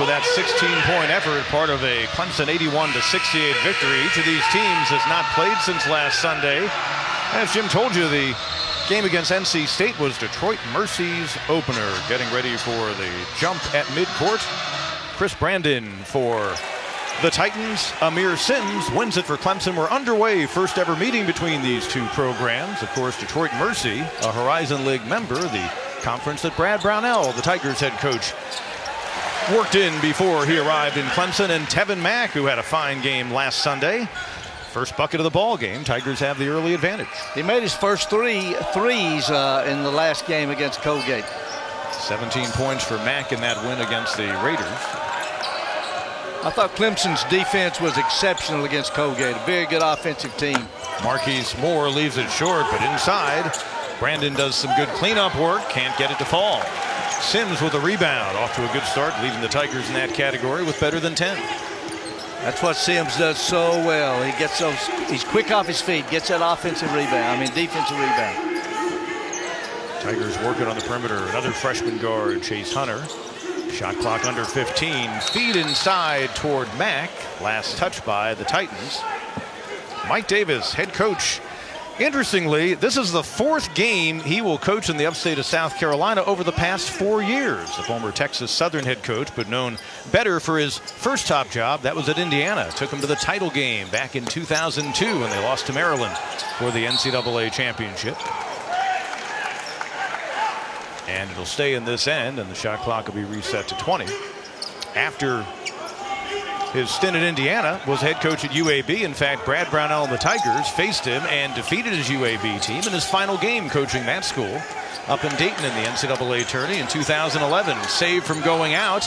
with that 16-point effort, part of a Clemson 81-68 victory. Each of these teams has not played since last Sunday. As Jim told you, the game against NC State was Detroit Mercy's opener. Getting ready for the jump at midcourt. Chris Brandon for the Titans. Amir Sims wins it for Clemson. We're underway. First ever meeting between these two programs. Of course, Detroit Mercy, a Horizon League member, the conference that Brad Brownell, the Tigers head coach, worked in before he arrived in Clemson, and Tevin Mack, who had a fine game last Sunday. First bucket of the ball game. Tigers have the early advantage. He made his first three threes in the last game against Colgate. 17 points for Mack in that win against the Raiders. I thought Clemson's defense was exceptional against Colgate. A very good offensive team. Marquise Moore leaves it short, but inside, Brandon does some good cleanup work. Can't get it to fall. Sims with a rebound. Off to a good start, leading the Tigers in that category with better than 10. That's what Sims does so well. He gets those. He's quick off his feet. Gets that offensive rebound. Defensive rebound. Tigers working on the perimeter. Another freshman guard, Chase Hunter. Shot clock under 15. Feed inside toward Mack. Last touch by the Titans. Mike Davis, head coach. Interestingly, this is the fourth game he will coach in the upstate of South Carolina over the past 4 years. The former Texas Southern head coach, but known better for his first top job. That was at Indiana. Took him to the title game back in 2002 when they lost to Maryland for the NCAA championship. And it'll stay in this end, and the shot clock will be reset to 20. After his stint at Indiana, was head coach at UAB. In fact, Brad Brownell and the Tigers faced him and defeated his UAB team in his final game coaching that school up in Dayton in the NCAA tourney in 2011. Saved from going out,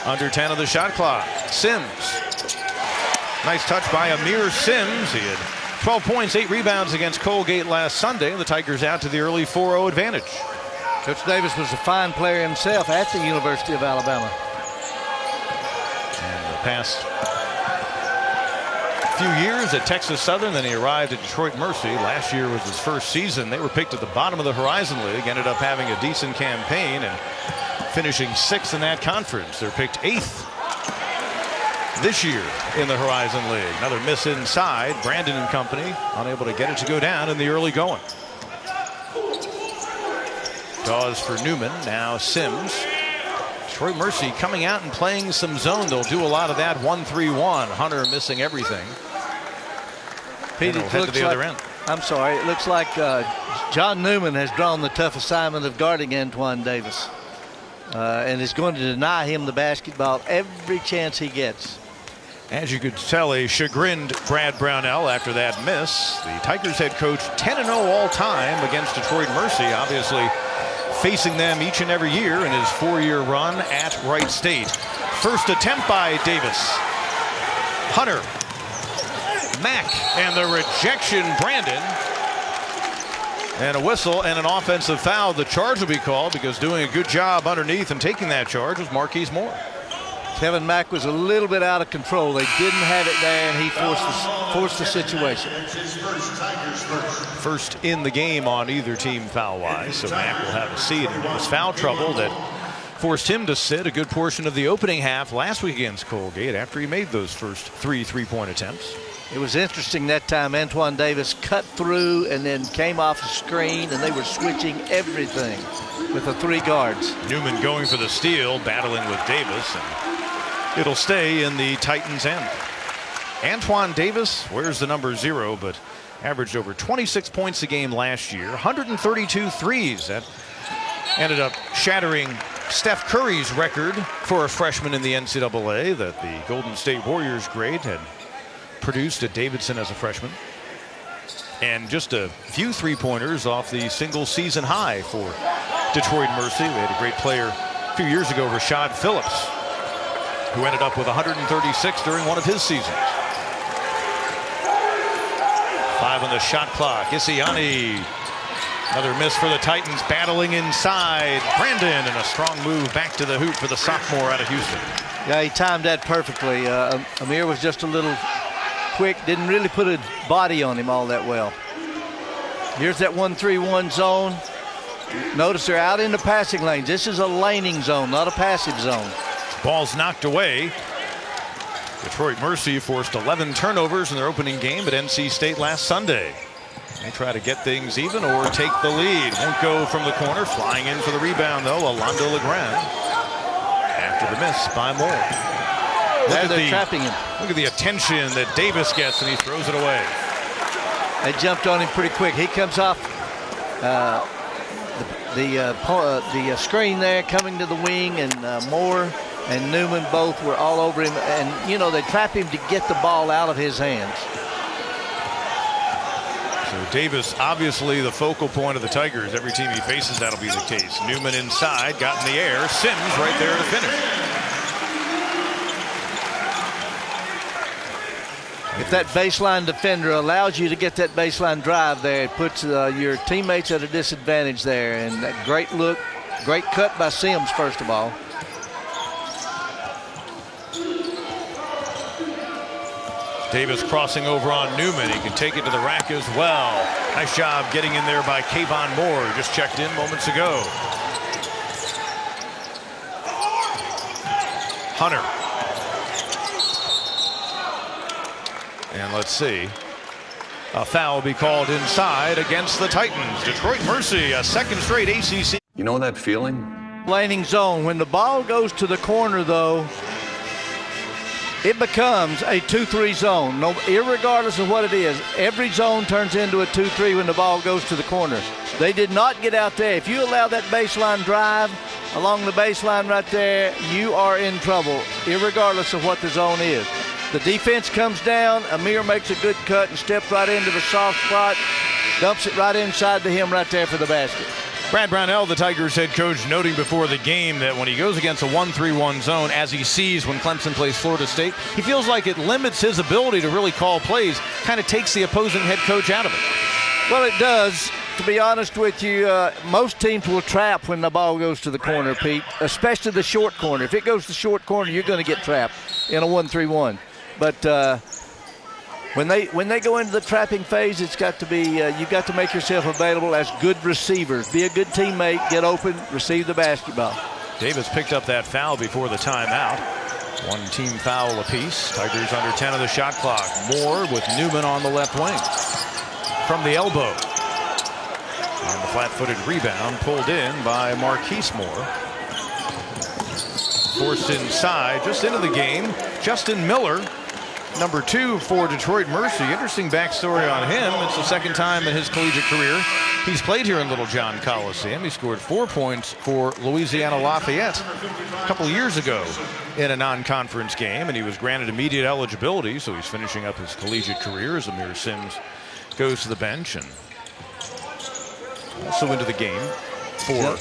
under 10 of the shot clock. Sims. Nice touch by Amir Sims. He had 12 points, 8 rebounds against Colgate last Sunday. The Tigers out to the early 4-0 advantage. Coach Davis was a fine player himself at the University of Alabama. And the past few years at Texas Southern, then he arrived at Detroit Mercy. Last year was his first season. They were picked at the bottom of the Horizon League, ended up having a decent campaign and finishing 6th in that conference. They're picked 8th this year in the Horizon League. Another miss inside. Brandon and company unable to get it to go down in the early going. Dawes for Newman. Now Sims. Detroit Mercy coming out and playing some zone. They'll do a lot of that 1-3-1. Hunter missing everything. Pete, it head to the other end. I'm sorry. It looks like John Newman has drawn the tough assignment of guarding Antoine Davis, and is going to deny him the basketball every chance he gets. As you could tell, a chagrined Brad Brownell after that miss. The Tigers head coach 10-0 all time against Detroit Mercy, obviously facing them each and every year in his 4-year run at Wright State. First attempt by Davis. Hunter. Mack, and the rejection, Brandon. And a whistle and an offensive foul. The charge will be called because doing a good job underneath and taking that charge was Marquise Moore. Kevin Mack was a little bit out of control. They didn't have it there, and he forced the situation. First in the game on either team foul-wise, so Mack will have a seat. It was foul trouble that forced him to sit a good portion of the opening half last week against Colgate after he made those first 3 three-point attempts. It was interesting that time. Antoine Davis cut through and then came off the screen, and they were switching everything with the 3 guards. Newman going for the steal, battling with Davis, and it'll stay in the Titans' end. Antoine Davis wears the number 0, but averaged over 26 points a game last year, 132 threes. That ended up shattering Steph Curry's record for a freshman in the NCAA that the Golden State Warriors great had produced at Davidson as a freshman. And just a few three-pointers off the single season high for Detroit Mercy. They had a great player a few years ago, Rashad Phillips, who ended up with 136 during one of his seasons. 5 on the shot clock. Isiani. Another miss for the Titans, battling inside. Brandon, and a strong move back to the hoop for the sophomore out of Houston. Yeah, he timed that perfectly. Amir was just a little quick, didn't really put a body on him all that well. Here's that 1-3-1 zone. Notice they're out in the passing lanes. This is a laning zone, not a passive zone. Ball's knocked away. Detroit Mercy forced 11 turnovers in their opening game at NC State last Sunday. They try to get things even or take the lead. Won't go from the corner. Flying in for the rebound, though, Alondo Legrand. After the miss by Moore. They're trapping him. Look at the attention that Davis gets, and he throws it away. They jumped on him pretty quick. He comes off the screen there, coming to the wing, and Moore and Newman both were all over him. And, you know, they trap him to get the ball out of his hands. So Davis, obviously the focal point of the Tigers. Every team he faces, that'll be the case. Newman inside, got in the air. Sims right there to finish. If that baseline defender allows you to get that baseline drive there, it puts your teammates at a disadvantage there. And that great look, great cut by Sims, first of all. Davis crossing over on Newman. He can take it to the rack as well. Nice job getting in there by Kayvon Moore, who just checked in moments ago. Hunter. And let's see. A foul will be called inside against the Titans. Detroit Mercy, a second straight ACC. You know that feeling? Laning zone. When the ball goes to the corner, though, it becomes a 2-3 zone. No, irregardless of what it is, every zone turns into a 2-3 when the ball goes to the corners. They did not get out there. If you allow that baseline drive along the baseline right there, you are in trouble, irregardless of what the zone is. The defense comes down. Amir makes a good cut and steps right into the soft spot, dumps it right inside to him right there for the basket. Brad Brownell, the Tigers head coach, noting before the game that when he goes against a 1-3-1 zone, as he sees when Clemson plays Florida State, he feels like it limits his ability to really call plays, kind of takes the opposing head coach out of it. Well, it does. To be honest with you, most teams will trap when the ball goes to the corner, Pete, especially the short corner. If it goes to the short corner, you're going to get trapped in a 1-3-1. But when they go into the trapping phase, it's got to be you've got to make yourself available as good receivers. Be a good teammate, get open, receive the basketball. Davis picked up that foul before the timeout. One team foul apiece. Tigers under 10 of the shot clock. Moore with Newman on the left wing. From the elbow. And the flat-footed rebound pulled in by Marquise Moore. Forced inside, just into the game. Justin Miller, number 2 for Detroit Mercy. Interesting backstory on him. It's the second time in his collegiate career he's played here in Littlejohn Coliseum. He scored 4 points for Louisiana Lafayette a couple years ago in a non-conference game, and he was granted immediate eligibility, so he's finishing up his collegiate career as Amir Sims goes to the bench. And also into the game for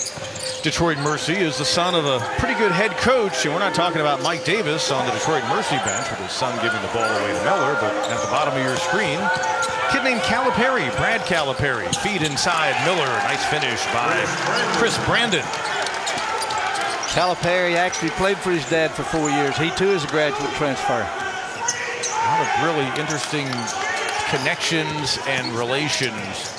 Detroit Mercy is the son of a pretty good head coach, and we're not talking about Mike Davis on the Detroit Mercy bench with his son giving the ball away to Miller, but at the bottom of your screen, a kid named Calipari, Brad Calipari, feed inside Miller, nice finish by Chris Brandon. Calipari actually played for his dad for 4 years. He too is a graduate transfer. A lot of really interesting connections and relations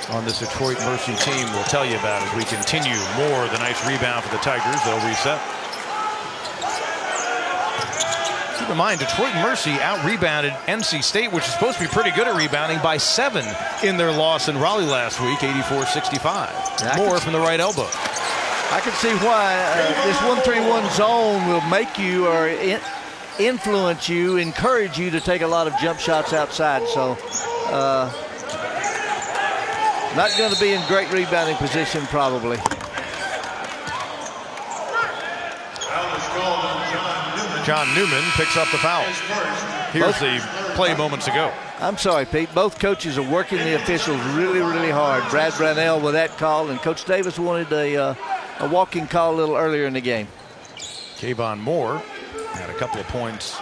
on this Detroit Mercy team. We'll tell you about as we continue. More the nice rebound for the Tigers. They'll reset. Keep in mind, Detroit Mercy out-rebounded NC State, which is supposed to be pretty good at rebounding, by 7 in their loss in Raleigh last week, 84-65. More from the right elbow. I can see why this 1-3-1 zone will make you or influence you, encourage you to take a lot of jump shots outside. So not going to be in great rebounding position, probably. John Newman picks up the foul. Here's the play moments ago. I'm sorry, Pete. Both coaches are working the officials really, really hard. Brad Brownell with that call, and Coach Davis wanted a walking call a little earlier in the game. Kayvon Moore had a couple of points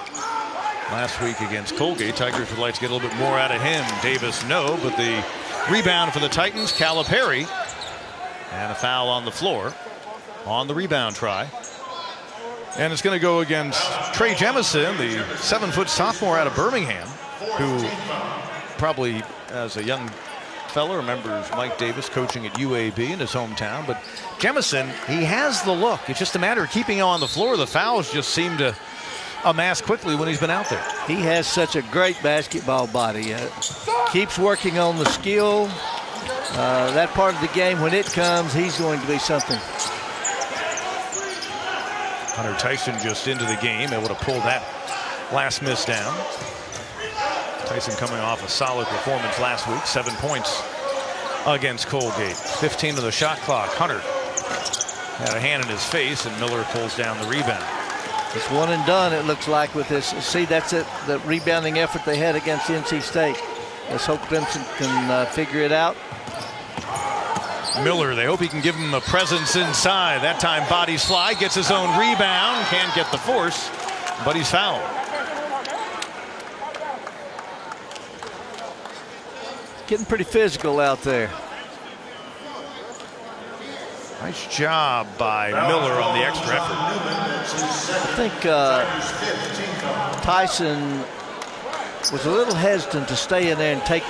last week against Colgate. Tigers would like to get a little bit more out of him. Davis, no, but the rebound for the Titans, Calipari. And a foul on the floor on the rebound try. And it's going to go against Trey Jemison, the 7-foot sophomore out of Birmingham, who probably as a young fella, remembers Mike Davis coaching at UAB in his hometown. But Jemison, he has the look. It's just a matter of keeping him on the floor. The fouls just seem to amass quickly when he's been out there. He has such a great basketball body. Keeps working on the skill. That part of the game, when it comes, he's going to be something. Hunter Tyson just into the game, able to pull that last miss down. Tyson coming off a solid performance last week, 7 points against Colgate. 15 to the shot clock. Hunter had a hand in his face, and Miller pulls down the rebound. It's one and done, it looks like, with this. See, that's it, the rebounding effort they had against NC State. Let's hope Clemson can figure it out. Miller, they hope he can give him a presence inside. That time bodies fly, gets his own rebound, can't get the force, but he's fouled. Getting pretty physical out there. Nice job by Miller on the extra effort. I think Tyson was a little hesitant to stay in there and take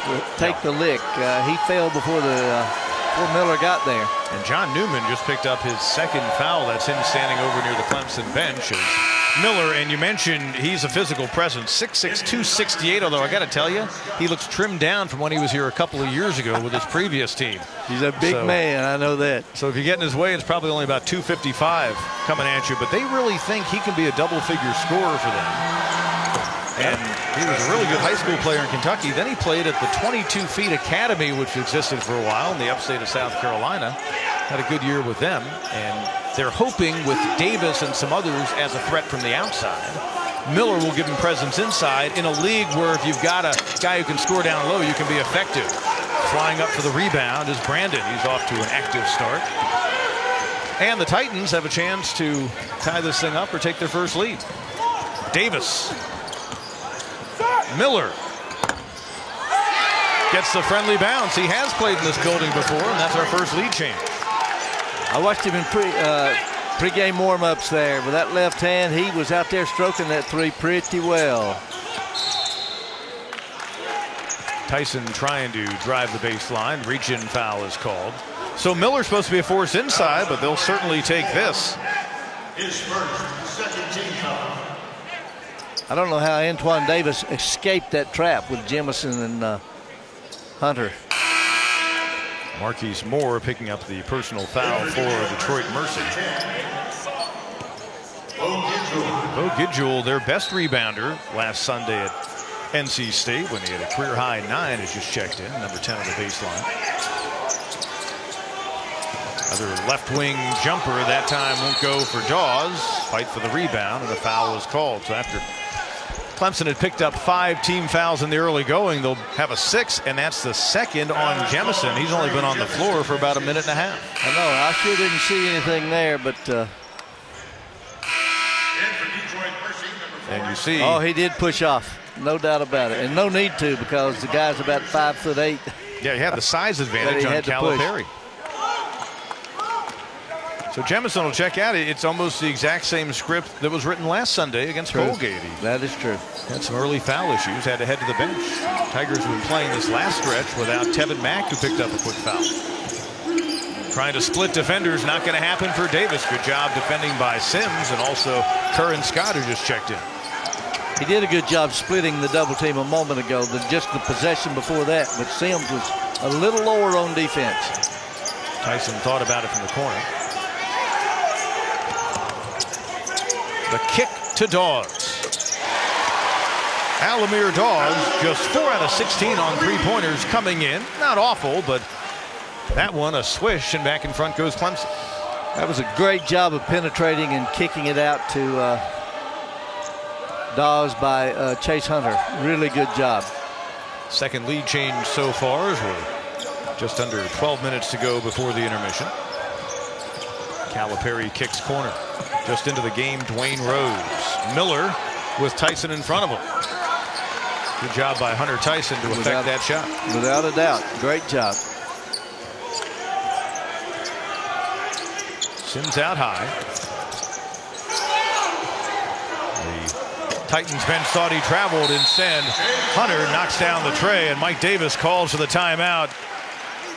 the lick. He fell before Miller got there. And John Newman just picked up his second foul. That's him standing over near the Clemson bench. As Miller, and you mentioned he's a physical presence, 6'6", 268, although I got to tell you, he looks trimmed down from when he was here a couple of years ago with his previous team. He's a big man, I know that. So if you get in his way, it's probably only about 255 coming at you, but they really think he can be a double-figure scorer for them. And he was a really good high school player in Kentucky. Then he played at the 22 Feet Academy, which existed for a while in the upstate of South Carolina. Had a good year with them. And they're hoping with Davis and some others as a threat from the outside, Miller will give him presence inside in a league where if you've got a guy who can score down low, you can be effective. Flying up for the rebound is Brandon. He's off to an active start. And the Titans have a chance to tie this thing up or take their first lead. Davis. Miller gets the friendly bounce. He has played in this building before, and that's our first lead change. I watched him in pre-game warm-ups there. With that left hand, he was out there stroking that three pretty well. Tyson trying to drive the baseline. Reach-in foul is called. So Miller's supposed to be a force inside, but they'll certainly take this. His first, second team foul. I don't know how Antoine Davis escaped that trap with Jemison and Hunter. Marquise Moore picking up the personal foul for Detroit Mercy. Bo Gidgel, their best rebounder last Sunday at NC State when he had a career-high 9, has just checked in, number 10 on the baseline. Another left-wing jumper, that time won't go for Dawes. Fight for the rebound, and a foul is called. So after Clemson had picked up 5 team fouls in the early going, they'll have a 6th, and that's the second on Jemison. He's only been on the floor for about a minute and a half. I know, I sure didn't see anything there, but and you see, oh, he did push off, no doubt about it, and no need to, because the guy's about 5'8". Yeah, he had the size advantage on Calipari. So Jemison will check out. It's almost the exact same script that was written last Sunday against Colgate. That is true. Had some early foul issues, had to head to the bench. Tigers have been playing this last stretch without Tevin Mack, who picked up a quick foul. Trying to split defenders, not going to happen for Davis. Good job defending by Sims, and also Curran Scott, who just checked in. He did a good job splitting the double team a moment ago, just the possession before that, but Sims was a little lower on defense. Tyson thought about it from the corner. The kick to Dawes. Alamir Dawes, just 4 out of 16 on three-pointers coming in. Not awful, but that one a swish, and back in front goes Clemson. That was a great job of penetrating and kicking it out to Dawes by Chase Hunter. Really good job. Second lead change so far as we're just under 12 minutes to go before the intermission. Calipari kicks corner. Just into the game, Dwayne Rose. Miller with Tyson in front of him. Good job by Hunter Tyson to affect that shot. Without a doubt. Great job. Sims out high. The Titans bench thought he traveled. Instead, Hunter knocks down the tray, and Mike Davis calls for the timeout.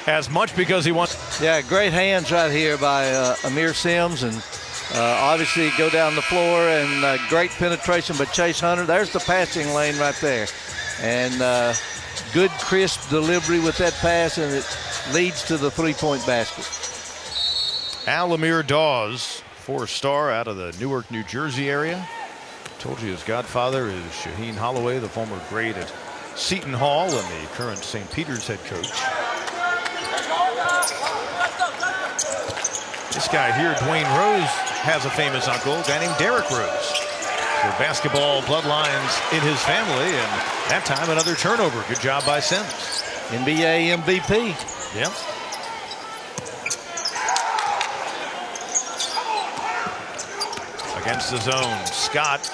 as much because he wants. Yeah, great hands right here by Amir Sims, and obviously go down the floor, and great penetration by Chase Hunter. There's the passing lane right there, and good crisp delivery with that pass, and it leads to the three-point basket. Alamir Dawes, 4-star out of the Newark, New Jersey area. Told you his godfather is Shaheen Holloway, the former great at Seton Hall and the current St. Peter's head coach. This guy here, Dwayne Rose, has a famous uncle, a guy named Derrick Rose. So basketball bloodlines in his family, and that time another turnover. Good job by Sims. NBA MVP. Yep. Against the zone, Scott.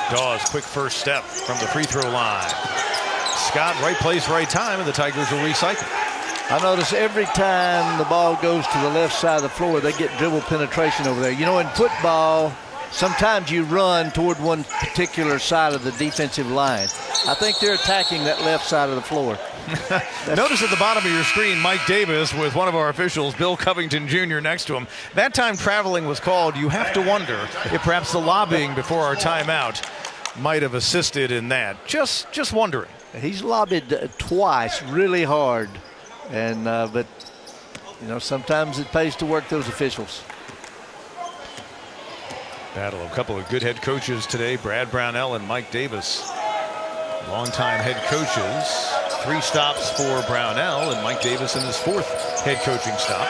Dawes, quick first step from the free throw line. Scott, right place, right time, and the Tigers will recycle. I notice every time the ball goes to the left side of the floor, they get dribble penetration over there. You know, in football, sometimes you run toward one particular side of the defensive line. I think they're attacking that left side of the floor. Notice at the bottom of your screen, Mike Davis with one of our officials, Bill Covington Jr. next to him. That time traveling was called. You have to wonder if perhaps the lobbying before our timeout might have assisted in that. Just wondering. He's lobbied twice really hard, and but you know, sometimes it pays to work those officials. Battle of a couple of good head coaches today, Brad Brownell and Mike Davis. Longtime head coaches. 3 stops for Brownell, and Mike Davis in his 4th head coaching stop.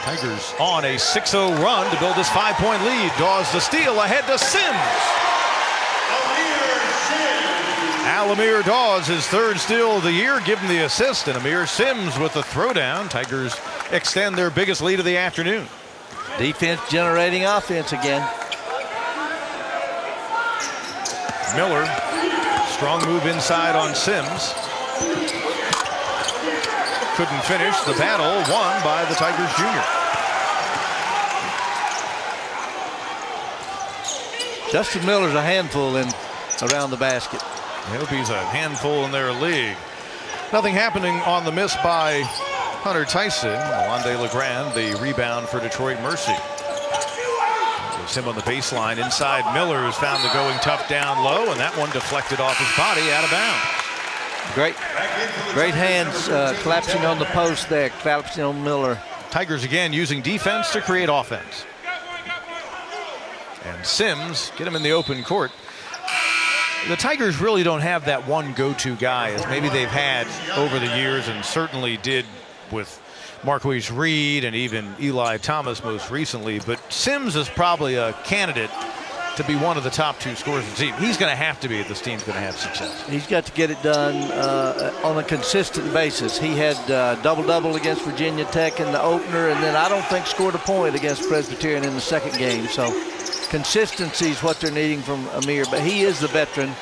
Tigers on a 6-0 run to build this 5-point lead. Dawes the steal ahead to Sims. Alamir Dawes, his 3rd steal of the year, give him the assist, and Amir Sims with the throwdown. Tigers extend their biggest lead of the afternoon. Defense generating offense again. Miller, strong move inside on Sims. Couldn't finish. The battle won by the Tigers junior. Justin Miller's a handful around the basket. I hope he's a handful in their league. Nothing happening on the miss by Hunter Tyson. Alonde LeGrand, the rebound for Detroit Mercy. It's him on the baseline inside. Miller has found the going tough down low, and that one deflected off his body out of bounds. Great hands collapsing on the post there, collapsing on Miller. Tigers again using defense to create offense. And Sims get him in the open court. The Tigers really don't have that one go-to guy as maybe they've had over the years, and certainly did with Marquise Reed and even Eli Thomas most recently. But Sims is probably a candidate to be one of the top 2 scorers in the team. He's going to have to be if this team's going to have success. He's got to get it done on a consistent basis. He had double-double against Virginia Tech in the opener, and then I don't think scored a point against Presbyterian in the 2nd game. So consistency is what they're needing from Amir, but he is the veteran.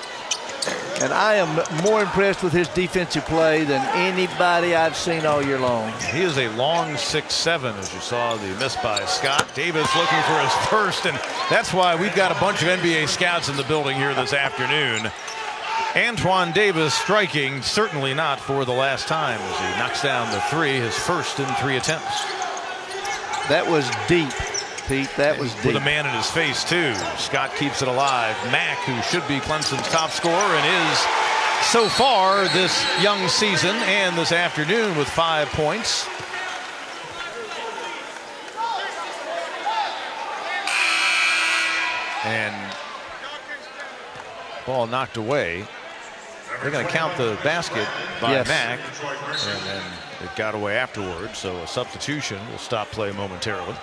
And I am more impressed with his defensive play than anybody I've seen all year long. He is a long 6'7", as you saw the miss by Scott. Davis looking for his first, and that's why we've got a bunch of NBA scouts in the building here this afternoon. Antoine Davis striking, certainly not for the last time, as he knocks down the 3, his first in 3 attempts. That was deep, Pete. That was deep. With a man in his face, too. Scott keeps it alive. Mack, who should be Clemson's top scorer and is so far this young season and this afternoon with 5 points. And ball knocked away. They're going to count the basket by Mack, and then it got away afterwards, so a substitution will stop play momentarily.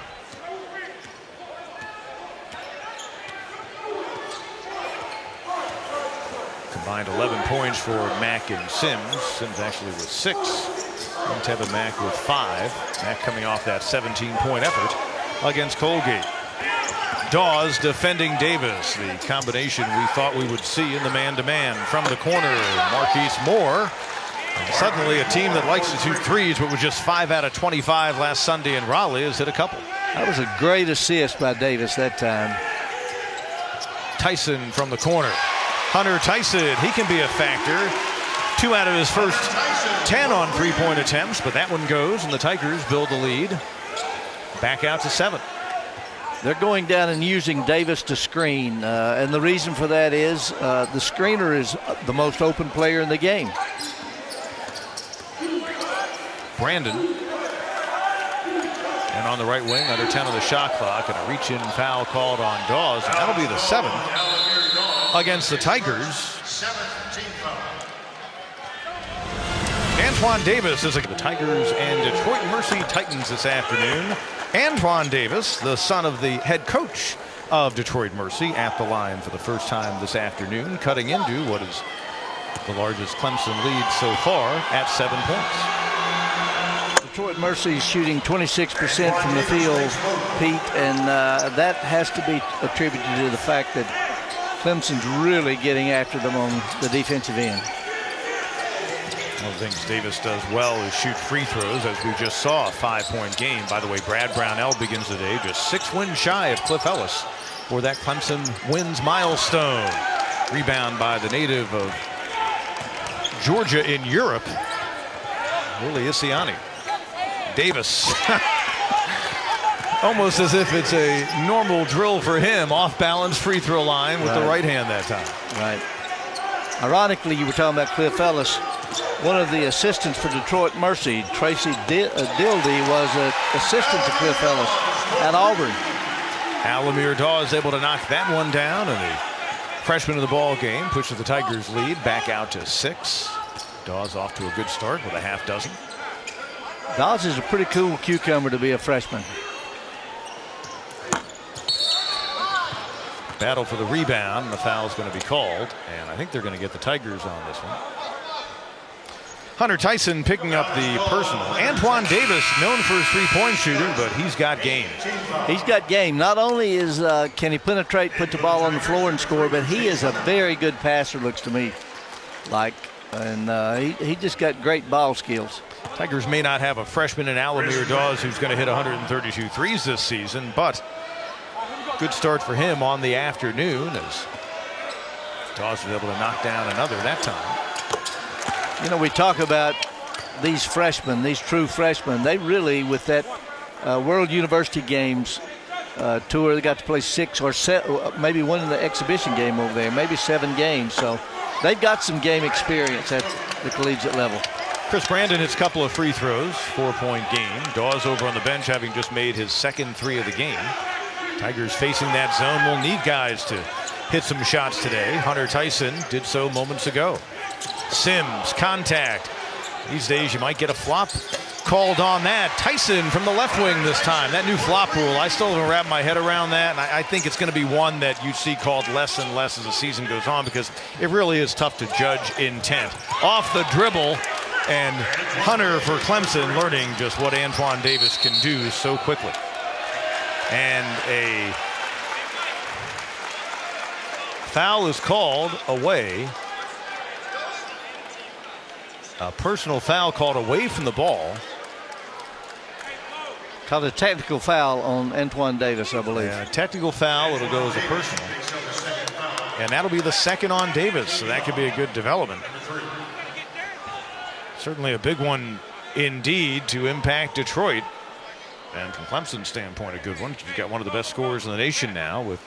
Combined 11 points for Mack and Sims. Sims actually with 6. And Tevin Mack with 5. Mack coming off that 17-point effort against Colgate. Dawes defending Davis. The combination we thought we would see in the man-to-man. From the corner, Marquise Moore. And suddenly a team that likes to shoot threes, but was just 5 out of 25 last Sunday in Raleigh, has hit a couple. That was a great assist by Davis that time. Tyson from the corner. Hunter Tyson, he can be a factor. 2 out of his first 10 on three-point attempts, but that one goes, and the Tigers build the lead back out to 7. They're going down and using Davis to screen, and the reason for that is the screener is the most open player in the game. Brandon. And on the right wing, under 10 on the shot clock, and a reach-in foul called on Dawes, and that'll be the 7th against the Tigers. Antoine Davis is the Tigers and Detroit Mercy Titans this afternoon. Antoine Davis, the son of the head coach of Detroit Mercy, at the line for the first time this afternoon, cutting into what is the largest Clemson lead so far at 7 points. Detroit Mercy is shooting 26% from the field, Pete, and that has to be attributed to the fact that Clemson's really getting after them on the defensive end. One of the things Davis does well is shoot free throws, as we just saw. A 5-point game. By the way, Brad Brownell begins the day just 6 wins shy of Cliff Ellis for that Clemson wins milestone. Rebound by the native of Georgia in Europe, Willie Isiani. Davis. Almost as if it's a normal drill for him. Off balance free throw line with the right hand that time. Right. Ironically, you were talking about Cliff Ellis. One of the assistants for Detroit Mercy, Tracy Dildy, was an assistant to Cliff Ellis at Auburn. Alamir Dawes able to knock that one down, and the freshman of the ball game pushes the Tigers lead back out to 6. Dawes off to a good start with a half dozen. Dawes is a pretty cool cucumber to be a freshman. Battle for the rebound, and the foul's going to be called, and I think they're going to get the Tigers on this one. Hunter Tyson picking up the personal. Antoine Davis, known for his three-point shooter, but he's got game. He's got game. Not only is can he penetrate, put the ball on the floor and score, but he is a very good passer, looks to me like, and he just got great ball skills. Tigers may not have a freshman in Alamir Dawes who's going to hit 132 threes this season, but good start for him on the afternoon as Dawes was able to knock down another that time. You know, we talk about these freshmen, these true freshmen. They really, with that World University Games tour, they got to play 6 or 7, maybe one in the exhibition game over there, maybe 7 games. So they've got some game experience at the collegiate level. Chris Brandon hits a couple of free throws, 4-point game. Dawes over on the bench having just made his second 3 of the game. Tigers facing that zone will need guys to hit some shots today. Hunter Tyson did so moments ago. Sims, contact. These days you might get a flop called on that. Tyson from the left wing this time. That new flop rule, I still haven't wrapped my head around that, and I think it's going to be one that you see called less and less as the season goes on, because it really is tough to judge intent. Off the dribble, and Hunter for Clemson learning just what Antoine Davis can do so quickly. And a foul is called away. A personal foul called away from the ball. Called a technical foul on Antoine Davis, I believe. Yeah, technical foul, it'll go as a personal. And that'll be the second on Davis, so that could be a good development. Certainly a big one indeed to impact Detroit. And from Clemson's standpoint, a good one. You've got one of the best scorers in the nation now with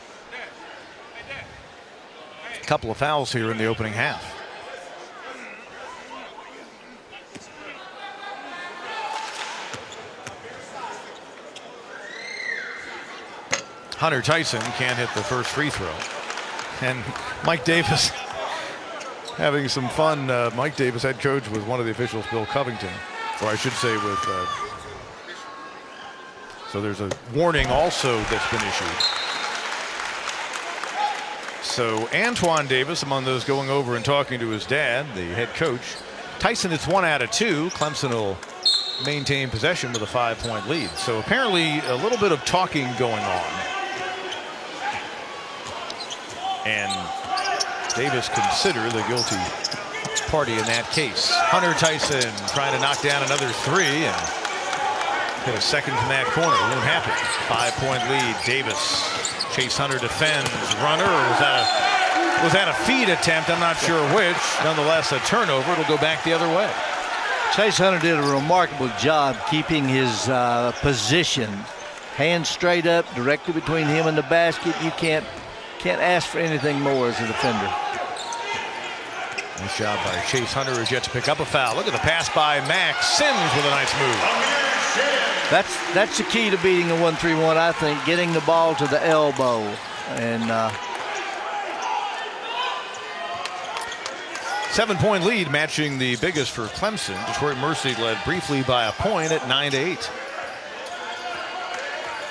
a couple of fouls here in the opening half. Hunter Tyson can't hit the first free throw. And Mike Davis having some fun. Mike Davis, head coach, with one of the officials, Bill Covington, or I should say with, so there's a warning also that's been issued. So Antoine Davis among those going over and talking to his dad, the head coach. Tyson, it's 1 out of 2. Clemson will maintain possession with a 5-point lead. So apparently a little bit of talking going on. And Davis considered the guilty party in that case. Hunter Tyson trying to knock down another 3 and hit a second from that corner. Won't happen. 5-point lead. Davis. Chase Hunter defends. Runner, or was that a Was that a feed attempt? I'm not sure which. Nonetheless, a turnover. It'll go back the other way. Chase Hunter did a remarkable job keeping his position. Hands straight up, directly between him and the basket. You can't ask for anything more as a defender. Nice job by Chase Hunter, who's yet to pick up a foul. Look at the pass by Max Sims with a nice move. That's the key to beating a 1-3-1, I think, getting the ball to the elbow. And 7-point lead, matching the biggest for Clemson. Detroit Mercy led briefly by a point at 9-8.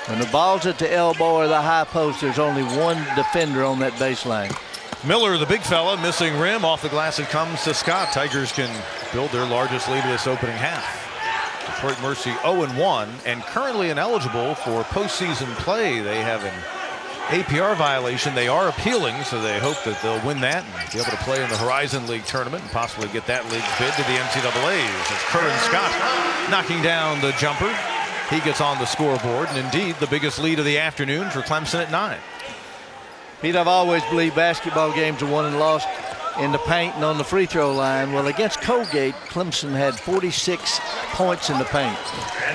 When the ball's at the elbow or the high post, there's only one defender on that baseline. Miller, the big fella, missing rim. Off the glass it comes to Scott. Tigers can build their largest lead of this opening half. Detroit Mercy 0-1 and currently ineligible for postseason play. They have an APR violation. They are appealing, so they hope that they'll win that and be able to play in the Horizon League tournament and possibly get that league's bid to the NCAAs. It's Curran Scott knocking down the jumper. He gets on the scoreboard, and indeed the biggest lead of the afternoon for Clemson at 9. Pete, I've always believed basketball games are won and lost in the paint and on the free throw line. Well, against Colgate, Clemson had 46 points in the paint.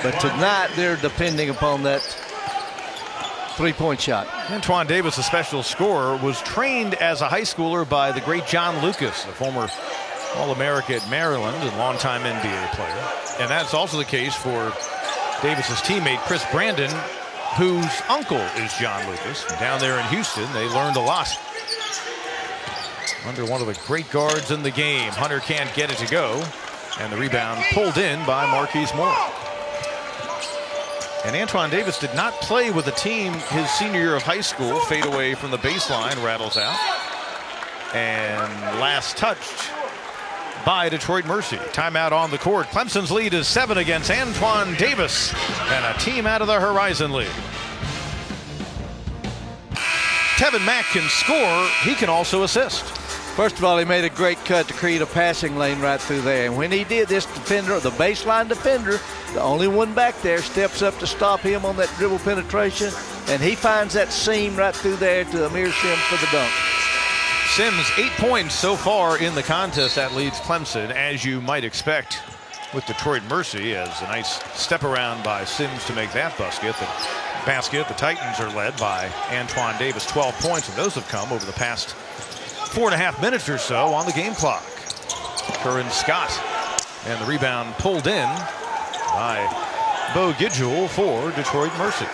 But tonight, they're depending upon that three-point shot. Antoine Davis, a special scorer, was trained as a high schooler by the great John Lucas, the former All-America at Maryland and longtime NBA player. And that's also the case for Davis's teammate, Chris Brandon, whose uncle is John Lucas. Down there in Houston, they learned a lot under one of the great guards in the game. Hunter can't get it to go, and the rebound pulled in by Marquise Moore. And Antoine Davis did not play with the team his senior year of high school. Fade away from the baseline, rattles out. And last touched by Detroit Mercy. Timeout on the court. Clemson's lead is 7 against Antoine Davis and a team out of the Horizon League. Tevin Mack can score. He can also assist. First of all, he made a great cut to create a passing lane right through there. And when he did, this defender, the baseline defender, the only one back there, steps up to stop him on that dribble penetration. And he finds that seam right through there to Amir Sims for the dunk. Sims 8 points so far in the contest. That leads Clemson, as you might expect, with Detroit Mercy, as a nice step around by Sims to make that basket. The Titans are led by Antoine Davis, 12 points, and those have come over the past 4.5 minutes or so on the game clock. Curran Scott, and the rebound pulled in by Bo Gidgel for Detroit Mercy.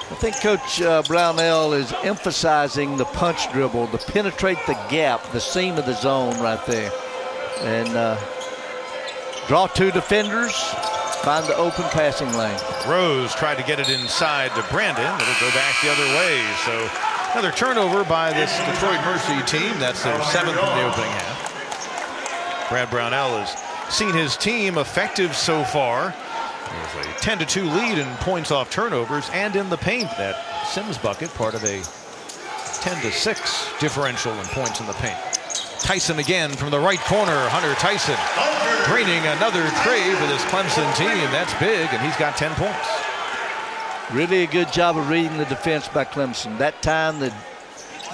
I think Coach Brownell is emphasizing the punch dribble to penetrate the gap, the seam of the zone right there. And draw two defenders, find the open passing lane. Rose tried to get it inside to Brandon. It'll go back the other way. So another turnover by this Detroit Mercy team. That's their 7th in the opening half. Brad Brownell has seen his team effective so far. There's a 10-2 lead in points off turnovers and in the paint. That Sims bucket, part of a 10-6 differential in points in the paint. Tyson again from the right corner. Hunter Tyson draining another tray for this Clemson team. That's big, and he's got 10 points. Really a good job of reading the defense by Clemson. That time the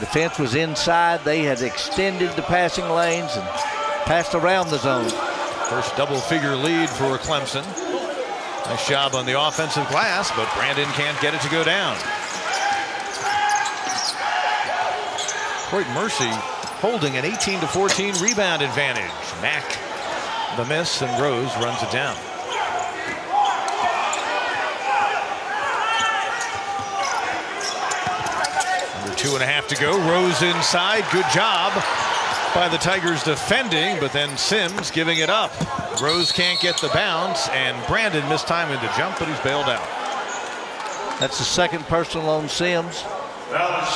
defense was inside. They had extended the passing lanes and passed around the zone. First double-figure lead for Clemson. Nice job on the offensive glass, but Brandon can't get it to go down. Detroit Mercy holding an 18-14 rebound advantage. Mack the miss, and Rose runs it down. Under 2.5 to go. Rose inside. Good job by the Tigers defending, but then Sims giving it up. Rose can't get the bounce, and Brandon mistiming the jump, but he's bailed out. That's the second personal on Sims.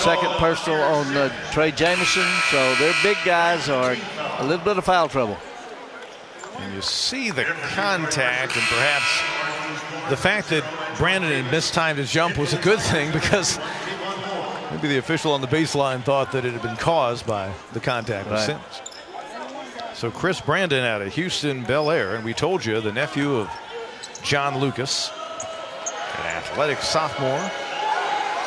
Second personal on Trey Jamison. So their big guys are a little bit of foul trouble. And you see the contact, and perhaps the fact that Brandon had mistimed his jump was a good thing, because maybe the official on the baseline thought that it had been caused by the contact with Sims. So Chris Brandon out of Houston Bel Air, and we told you, the nephew of John Lucas, an athletic sophomore.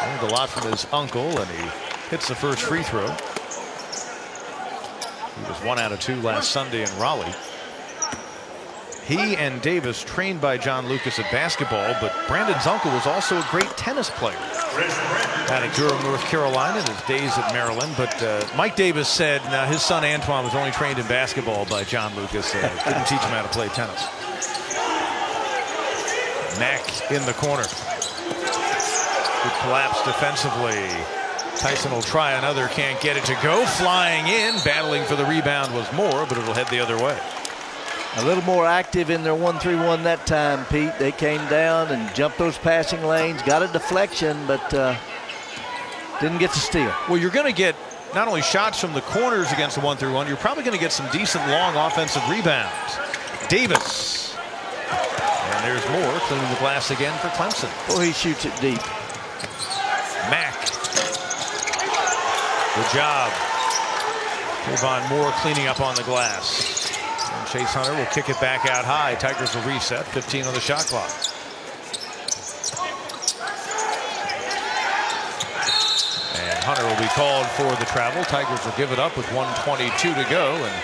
Learned a lot from his uncle, and he hits the first free throw. He was 1 out of 2 last Sunday in Raleigh. He and Davis trained by John Lucas at basketball, but Brandon's uncle was also a great tennis player out of Durham, North Carolina, in his days at Maryland. But Mike Davis said his son Antoine was only trained in basketball by John Lucas. Didn't teach him how to play tennis. Mack in the corner. Good collapse defensively. Tyson will try another, can't get it to go. Flying in, battling for the rebound was Moore, but it'll head the other way. A little more active in their 1-3-1 that time, Pete. They came down and jumped those passing lanes, got a deflection, but didn't get to steal. Well, you're going to get not only shots from the corners against the 1-3-1, you're probably going to get some decent long offensive rebounds. Davis. And there's Moore cleaning the glass again for Clemson. Oh, he shoots it deep. Mack. Good job. Trayvon Moore cleaning up on the glass. And Chase Hunter will kick it back out high. Tigers will reset. 15 on the shot clock. And Hunter will be called for the travel. Tigers will give it up with 1:22 to go. And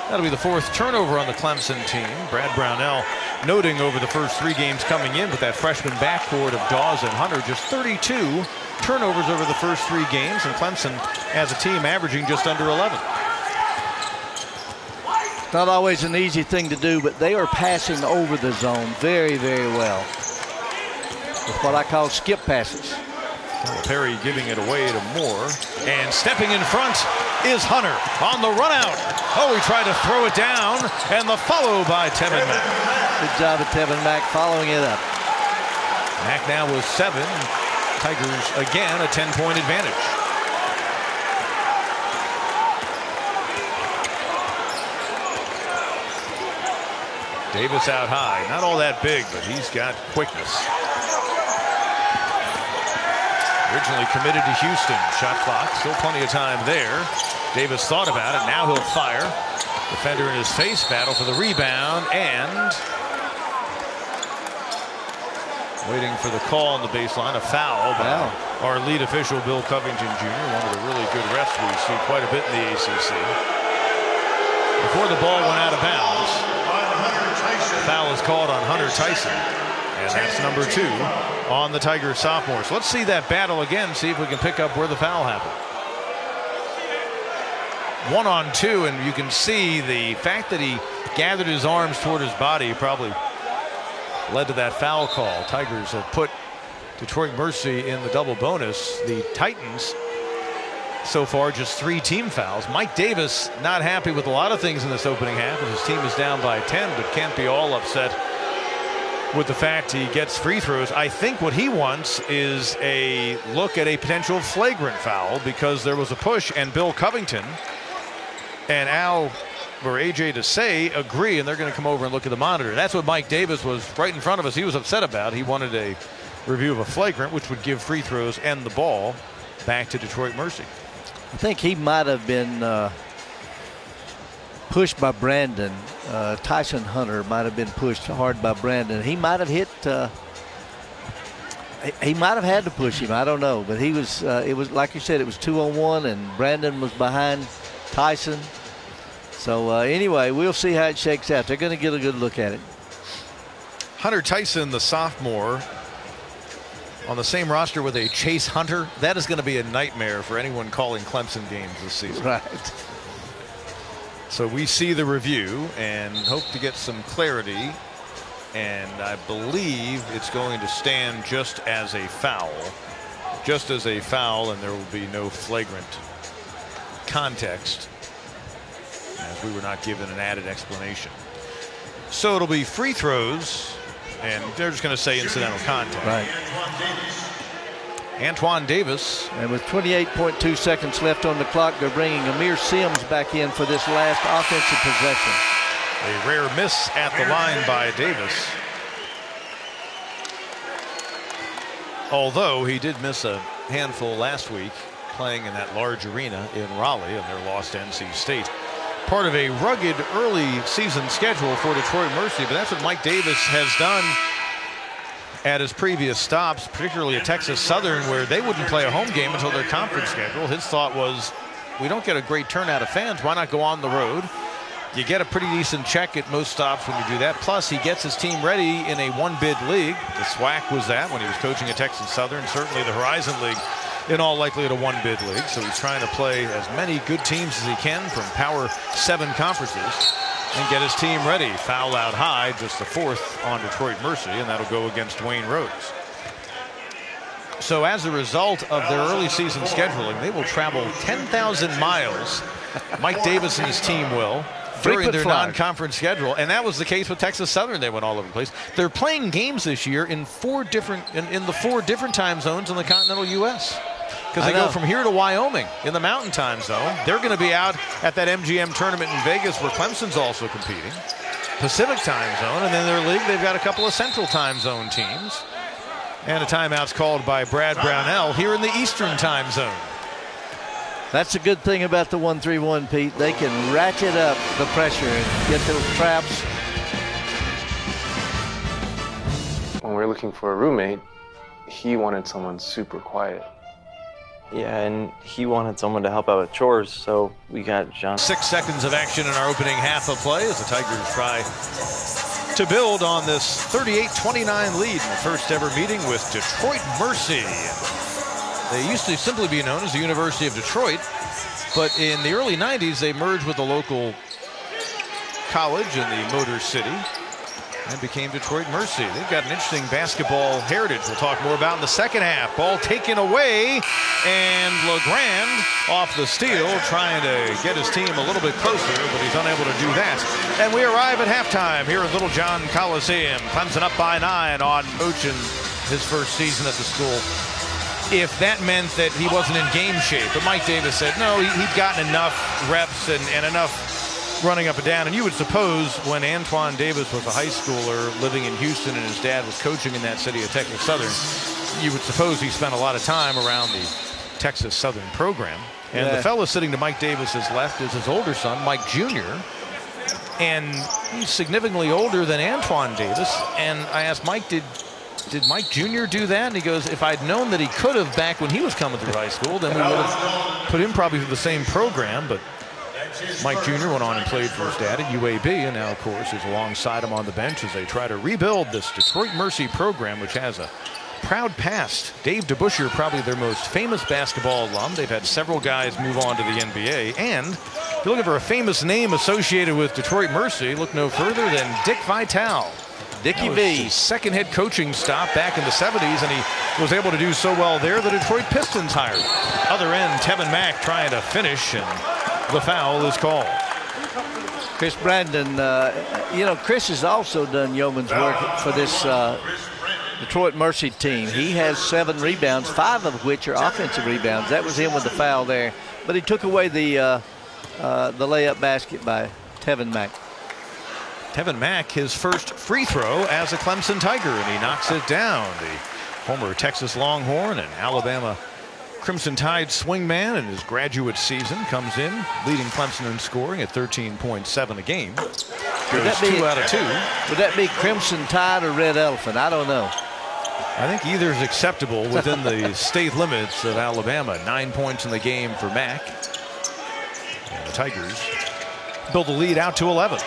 that'll be the 4th turnover on the Clemson team. Brad Brownell noting over the first 3 games coming in with that freshman backcourt of Dawes and Hunter, just 32 turnovers over the first 3 games, and Clemson as a team averaging just under 11. Not always an easy thing to do, but they are passing over the zone very, very well. It's what I call skip passes. Well, Perry giving it away to Moore, and stepping in front is Hunter on the run out. Oh, he tried to throw it down, and the follow by Tevin Mack. Good job of Tevin Mack following it up. Mack now with 7. Tigers again a 10-point advantage. Davis out high, not all that big, but he's got quickness. Originally committed to Houston. Shot clock, still plenty of time there. Davis thought about it, now he'll fire. Defender in his face, battle for the rebound, and waiting for the call on the baseline, a foul by our lead official, Bill Covington Jr., one of the really good refs we see quite a bit in the ACC. Before the ball went out of bounds, foul is called on Hunter Tyson, and that's number 2 on the Tigers sophomore. So let's see that battle again, see if we can pick up where the foul happened. 1-on-2, and you can see the fact that he gathered his arms toward his body probably led to that foul call. Tigers have put Detroit Mercy in the double bonus. The Titans so far just 3 team fouls. Mike Davis not happy with a lot of things in this opening half, and his team is down by 10, but can't be all upset with the fact he gets free throws. I think what he wants is a look at a potential flagrant foul, because there was a push, and Bill Covington and Al or AJ to say agree, and they're going to come over and look at the monitor. That's what Mike Davis was right in front of us. He was upset about. He wanted a review of a flagrant, which would give free throws and the ball back to Detroit Mercy. I think he might have been pushed by Brandon. Tyson Hunter might have been pushed hard by Brandon. He might have hit. He might have had to push him. I don't know, but he was. It was like you said. It was 2-on-1, and Brandon was behind Tyson. So anyway, we'll see how it shakes out. They're going to get a good look at it. Hunter Tyson, the sophomore, on the same roster with a Chase Hunter. That is going to be a nightmare for anyone calling Clemson games this season. Right. So we see the review and hope to get some clarity. And I believe it's going to stand just as a foul. Just as a foul, and there will be no flagrant context, as we were not given an added explanation. So it'll be free throws, and they're just going to say incidental contact. Right. Antoine Davis. And with 28.2 seconds left on the clock, they're bringing Amir Sims back in for this last offensive possession. A rare miss at the line by Davis. Although he did miss a handful last week playing in that large arena in Raleigh, and their loss to NC State. Part of a rugged early season schedule for Detroit Mercy, but that's what Mike Davis has done at his previous stops, particularly at Texas Southern, where they wouldn't play a home game until their conference schedule. His thought was, we don't get a great turnout of fans. Why not go on the road? You get a pretty decent check at most stops when you do that. Plus, he gets his team ready in a one-bid league. The SWAC was that when he was coaching at Texas Southern. Certainly the Horizon League, in all likelihood, a one-bid league. So he's trying to play as many good teams as he can from Power 7 conferences and get his team ready. Foul out high, just the 4th on Detroit Mercy, and that'll go against Wayne Rhodes. So as a result of their early season scheduling, they will travel 10,000 miles. Mike Davis and his team will, during their non-conference schedule, and that was the case with Texas Southern. They went all over the place. They're playing games this year in the four different time zones in the continental U.S. because they go from here to Wyoming in the Mountain Time Zone. They're going to be out at that MGM tournament in Vegas where Clemson's also competing. Pacific Time Zone, and then their league, they've got a couple of Central Time Zone teams. And a timeout's called by Brad Brownell here in the Eastern Time Zone. That's a good thing about the 1-3-1, Pete. They can ratchet up the pressure and get those traps. When we were looking for a roommate, he wanted someone super quiet. Yeah, and he wanted someone to help out with chores, so we got John. 6 seconds of action in our opening half of play as the Tigers try to build on this 38-29 lead in the first ever meeting with Detroit Mercy. They used to simply be known as the University of Detroit, but in the early 90s, they merged with the local college in the Motor City and became Detroit Mercy. They've got an interesting basketball heritage we'll talk more about in the second half. Ball taken away, and LeGrand off the steal, trying to get his team a little bit closer, but he's unable to do that. And we arrive at halftime here at Little John Coliseum. Clemson up by 9 on Coach in his first season at the school. If that meant that he wasn't in game shape, but Mike Davis said no, he'd gotten enough reps and enough running up and down. And you would suppose when Antoine Davis was a high schooler living in Houston and his dad was coaching in that city at Texas Southern, you would suppose he spent a lot of time around the Texas Southern program. And the fellow sitting to Mike Davis's left is his older son, Mike Jr., and he's significantly older than Antoine Davis. And I asked Mike, did Mike Jr. do that? And he goes, if I'd known that he could have back when he was coming through high school, then we would have put him probably through the same program. But Mike Jr. went on and played for his dad at UAB, and now, of course, is alongside him on the bench as they try to rebuild this Detroit Mercy program, which has a proud past. Dave DeBusschere, probably their most famous basketball alum. They've had several guys move on to the NBA. And if you're looking for a famous name associated with Detroit Mercy, look no further than Dick Vitale. Dickie V, his second head coaching stop back in the 70s, and he was able to do so well there, the Detroit Pistons hired. Other end, Tevin Mack trying to finish, and the foul is called. Chris Brandon, Chris has also done yeoman's work for this Detroit Mercy team. He has 7 rebounds, 5 of which are offensive rebounds. That was him with the foul there, but he took away the layup basket by Tevin Mack. Tevin Mack, his first free throw as a Clemson Tiger, and he knocks it down. The former Texas Longhorn and Alabama Crimson Tide swingman in his graduate season comes in, leading Clemson in scoring at 13.7 a game. Goes 2 out of 2. Would that be Crimson Tide or Red Elephant? I don't know. I think either is acceptable within the state limits of Alabama. 9 points in the game for Mack. And the Tigers build the lead out to 11.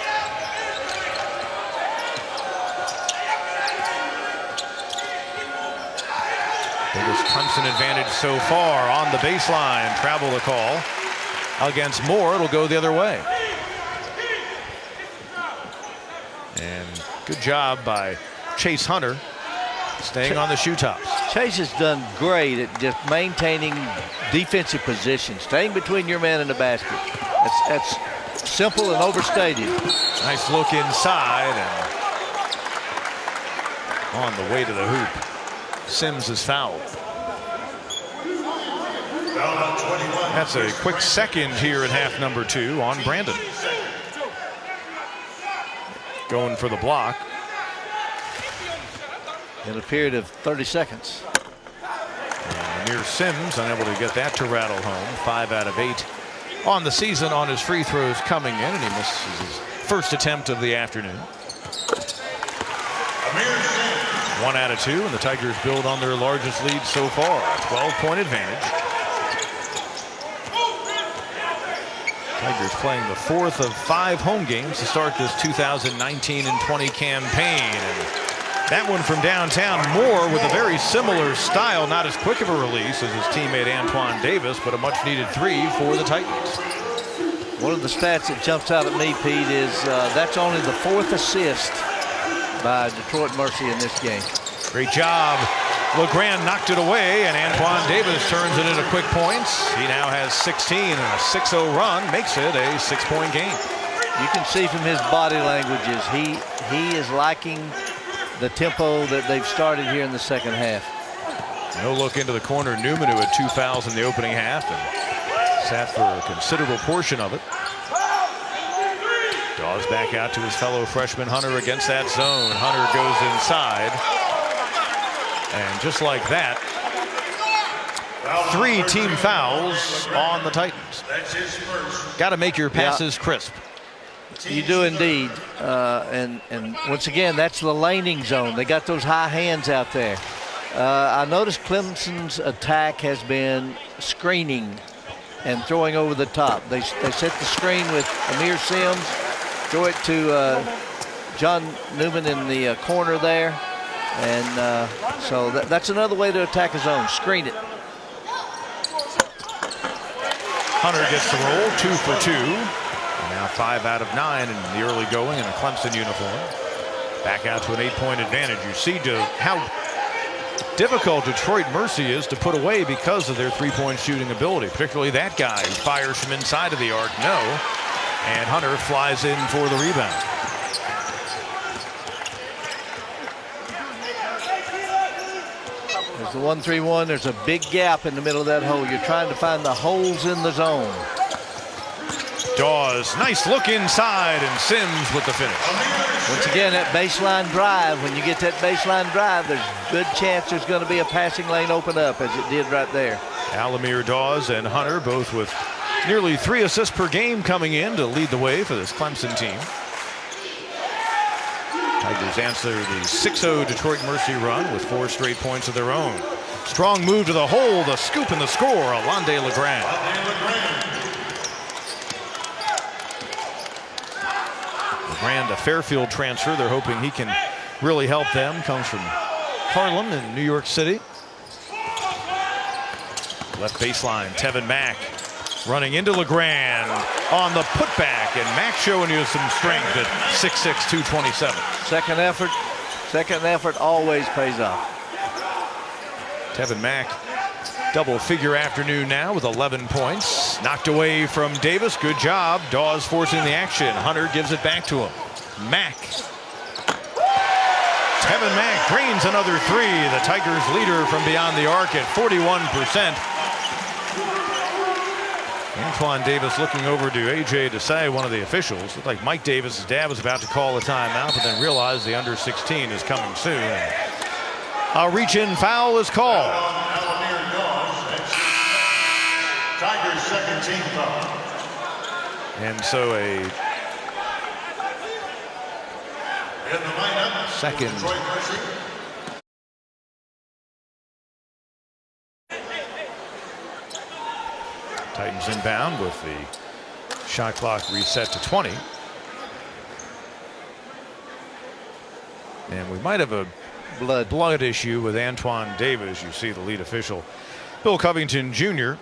Biggest Clemson advantage so far on the baseline. Travel the call. Against Moore, it'll go the other way. And good job by Chase Hunter staying on the shoe tops. Chase has done great at just maintaining defensive position, staying between your man and the basket. That's simple and overstated. Nice look inside and on the way to the hoop. Sims is fouled. That's a quick second here in half number 2 on Brandon. Going for the block. In a period of 30 seconds. And Amir Sims unable to get that to rattle home. 5 out of 8 on the season on his free throws coming in, and he misses his first attempt of the afternoon. 1 out of 2, and the Tigers build on their largest lead so far, a 12-point advantage. Tigers playing the 4th of 5 home games to start this 2019 and 20 campaign. And that one from downtown, Moore with a very similar style, not as quick of a release as his teammate Antoine Davis, but a much needed 3 for the Titans. One of the stats that jumps out at me, Pete, is that's only the 4th assist by Detroit Mercy in this game. Great job. LeGrand knocked it away, and Antoine Davis turns it into quick points. He now has 16, and a 6-0 run makes it a 6-point game. You can see from his body languages, he is liking the tempo that they've started here in the second half. No look into the corner. Newman, who had 2 fouls in the opening half and sat for a considerable portion of it. Dawes back out to his fellow freshman Hunter against that zone. Hunter goes inside. And just like that, 3 team fouls on the Titans. Got to make your passes crisp. You do indeed. And once again, that's the laning zone. They got those high hands out there. I noticed Clemson's attack has been screening and throwing over the top. They set the screen with Amir Sims, throw it to John Newman in the corner there. And so that's another way to attack a zone. Screen it. Hunter gets the roll, 2 for 2. And now 5 out of 9 in the early going in a Clemson uniform. Back out to an 8-point advantage. You see how difficult Detroit Mercy is to put away because of their 3-point shooting ability, particularly that guy who fires from inside of the arc. No. And Hunter flies in for the rebound. There's the 1-3-1. There's a big gap in the middle of that hole. You're trying to find the holes in the zone. Dawes, nice look inside, and Sims with the finish. Once again, that baseline drive, when you get that baseline drive, there's a good chance there's going to be a passing lane open up, as it did right there. Alamir Dawes and Hunter both with nearly 3 assists per game coming in to lead the way for this Clemson team. Tigers answer the 6-0 Detroit Mercy run with 4 straight points of their own. Strong move to the hole, the scoop and the score, Alonde LeGrand. LeGrand, a Fairfield transfer. They're hoping he can really help them. Comes from Harlem in New York City. Left baseline, Tevin Mack running into LeGrand on the putback, and Mack showing you some strength at 6'6", 227. Second effort always pays off. Tevin Mack, double figure afternoon now with 11 points. Knocked away from Davis. Good job. Dawes forcing the action. Hunter gives it back to him. Mack. Tevin Mack drains another 3. The Tigers leader from beyond the arc at 41%. Antoine Davis looking over to A.J. Desai, one of the officials. Looked like Mike Davis' dad was about to call a timeout, but then realized the under 16 is coming soon. A reach-in foul is called. Tigers' second team foul. And so a In the lineup, second Detroit Mercy. Titans inbound with the shot clock reset to 20. And we might have a blood issue with Antoine Davis. You see the lead official, Bill Covington Jr.,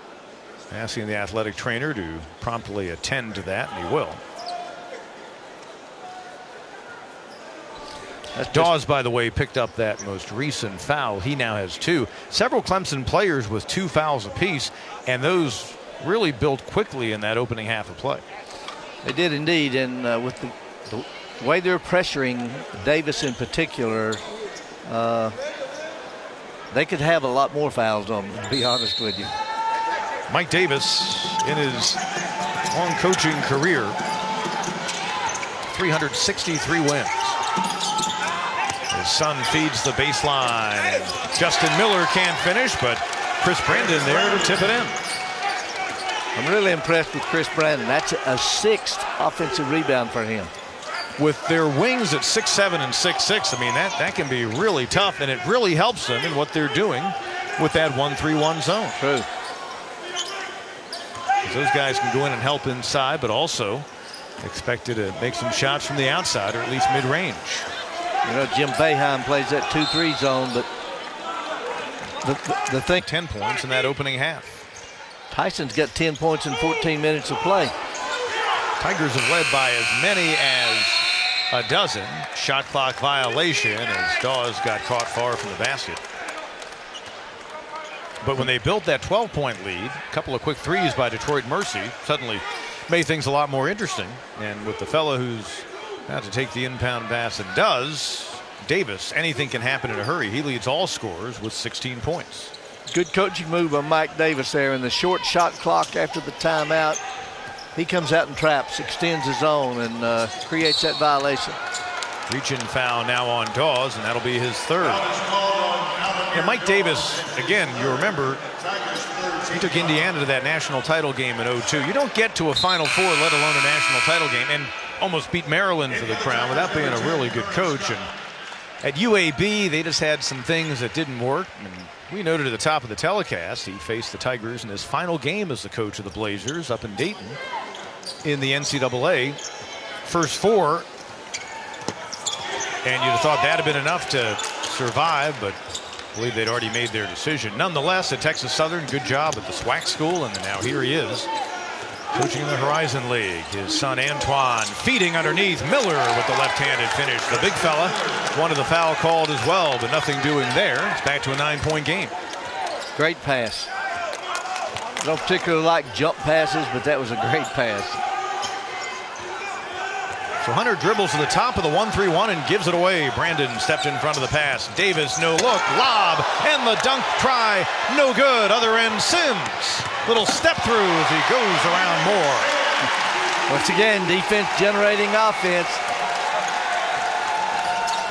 asking the athletic trainer to promptly attend to that, and he will. Dawes, by the way, picked up that most recent foul. He now has 2. Several Clemson players with 2 fouls apiece, and those really built quickly in that opening half of play. They did indeed, and with the way they're pressuring Davis in particular, they could have a lot more fouls on them, to be honest with you. Mike Davis, in his long coaching career, 363 wins. His son feeds the baseline, and Justin Miller can't finish, but Chris Brandon there to tip it in. I'm really impressed with Chris Brandon. That's a 6th offensive rebound for him. With their wings at 6'7" and 6'6", I mean, that can be really tough, and it really helps them in what they're doing with that 1-3-1 zone. True. Those guys can go in and help inside, but also expected to make some shots from the outside, or at least mid-range. You know, Jim Boeheim plays that 2-3 zone, but the thing, 10 points in that opening half. Tyson's got 10 points in 14 minutes of play. Tigers have led by as many as a dozen. Shot clock violation as Dawes got caught far from the basket. But when they built that 12-point lead, a couple of quick threes by Detroit Mercy suddenly made things a lot more interesting. And with the fella who's about to take the inbound pass and does, Davis, anything can happen in a hurry. He leads all scorers with 16 points. Good coaching move by Mike Davis there in the short shot clock after the timeout. He comes out and traps, extends his zone, and creates that violation. Reach-in foul now on Dawes, and that'll be his third. And Mike Davis, again, you remember, he took Indiana to that national title game in '02. You don't get to a Final Four, let alone a national title game, and almost beat Maryland for the crown without being a really good coach. And at UAB, they just had some things that didn't work. And we noted at the top of the telecast, he faced the Tigers in his final game as the coach of the Blazers up in Dayton in the NCAA. First four, and you'd have thought that had been enough to survive, but I believe they'd already made their decision. Nonetheless, at Texas Southern, good job at the SWAC school, and now here he is, coaching in the Horizon League. His son Antoine feeding underneath. Miller with the left-handed finish. The big fella wanted the foul called as well, but nothing doing there. It's back to a 9-point game. Great pass. I don't particularly like jump passes, but that was a great pass. So Hunter dribbles to the top of the 1-3-1 and gives it away. Brandon stepped in front of the pass. Davis, no look, lob, and the dunk try, no good. Other end, Sims. Little step through as he goes around Moore. Once again, defense generating offense.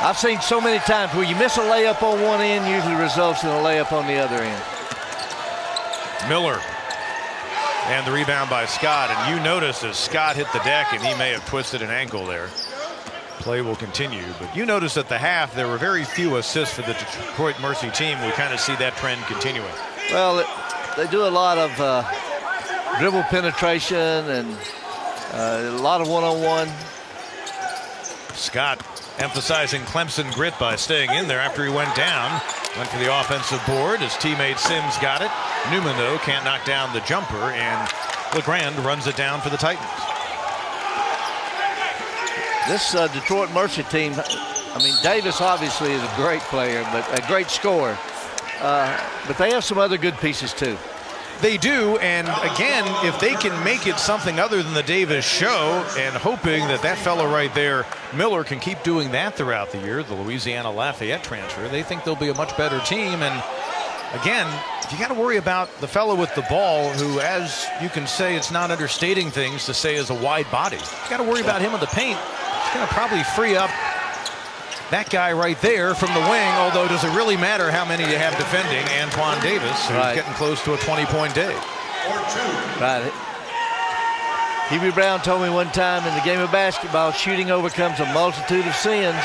I've seen so many times where you miss a layup on one end usually results in a layup on the other end. Miller. And the rebound by Scott, and you notice as Scott hit the deck, and he may have twisted an ankle there. Play will continue, but you notice at the half there were very few assists for the Detroit Mercy team. We kind of see that trend continuing. Well, they do a lot of dribble penetration and a lot of one-on-one. Scott emphasizing Clemson grit by staying in there after he went down. Went for the offensive board. His teammate Sims got it. Newman, though, can't knock down the jumper, and LeGrand runs it down for the Titans. This Detroit Mercy team, I mean, Davis obviously is a great player, but a great scorer. But they have some other good pieces, too. They do, and again, if they can make it something other than the Davis show, and hoping that that fellow right there, Miller, can keep doing that throughout the year, the Louisiana Lafayette transfer, they think they'll be a much better team. And again, you got to worry about the fellow with the ball who, as you can say, it's not understating things to say is a wide body. You got to worry about him in the paint. It's going to probably free up that guy right there from the wing, although does it really matter how many you have defending Antoine Davis, who's getting close to a 20-point day. Right. Hubie Brown told me one time in the game of basketball, shooting overcomes a multitude of sins.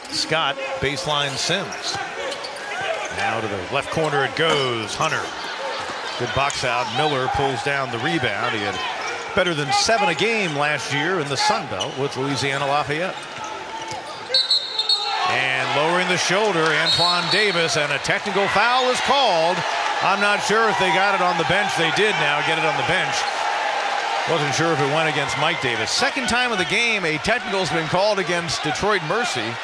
Scott, baseline Sims. Now to the left corner it goes. Hunter. Good box out. Miller pulls down the rebound. He had better than 7 a game last year in the Sun Belt with Louisiana Lafayette. And lowering the shoulder, Antoine Davis, and a technical foul is called. I'm not sure if they got it on the bench. They did now get it on the bench. Wasn't sure if it went against Mike Davis. Second time of the game, a technical's been called against Detroit Mercy,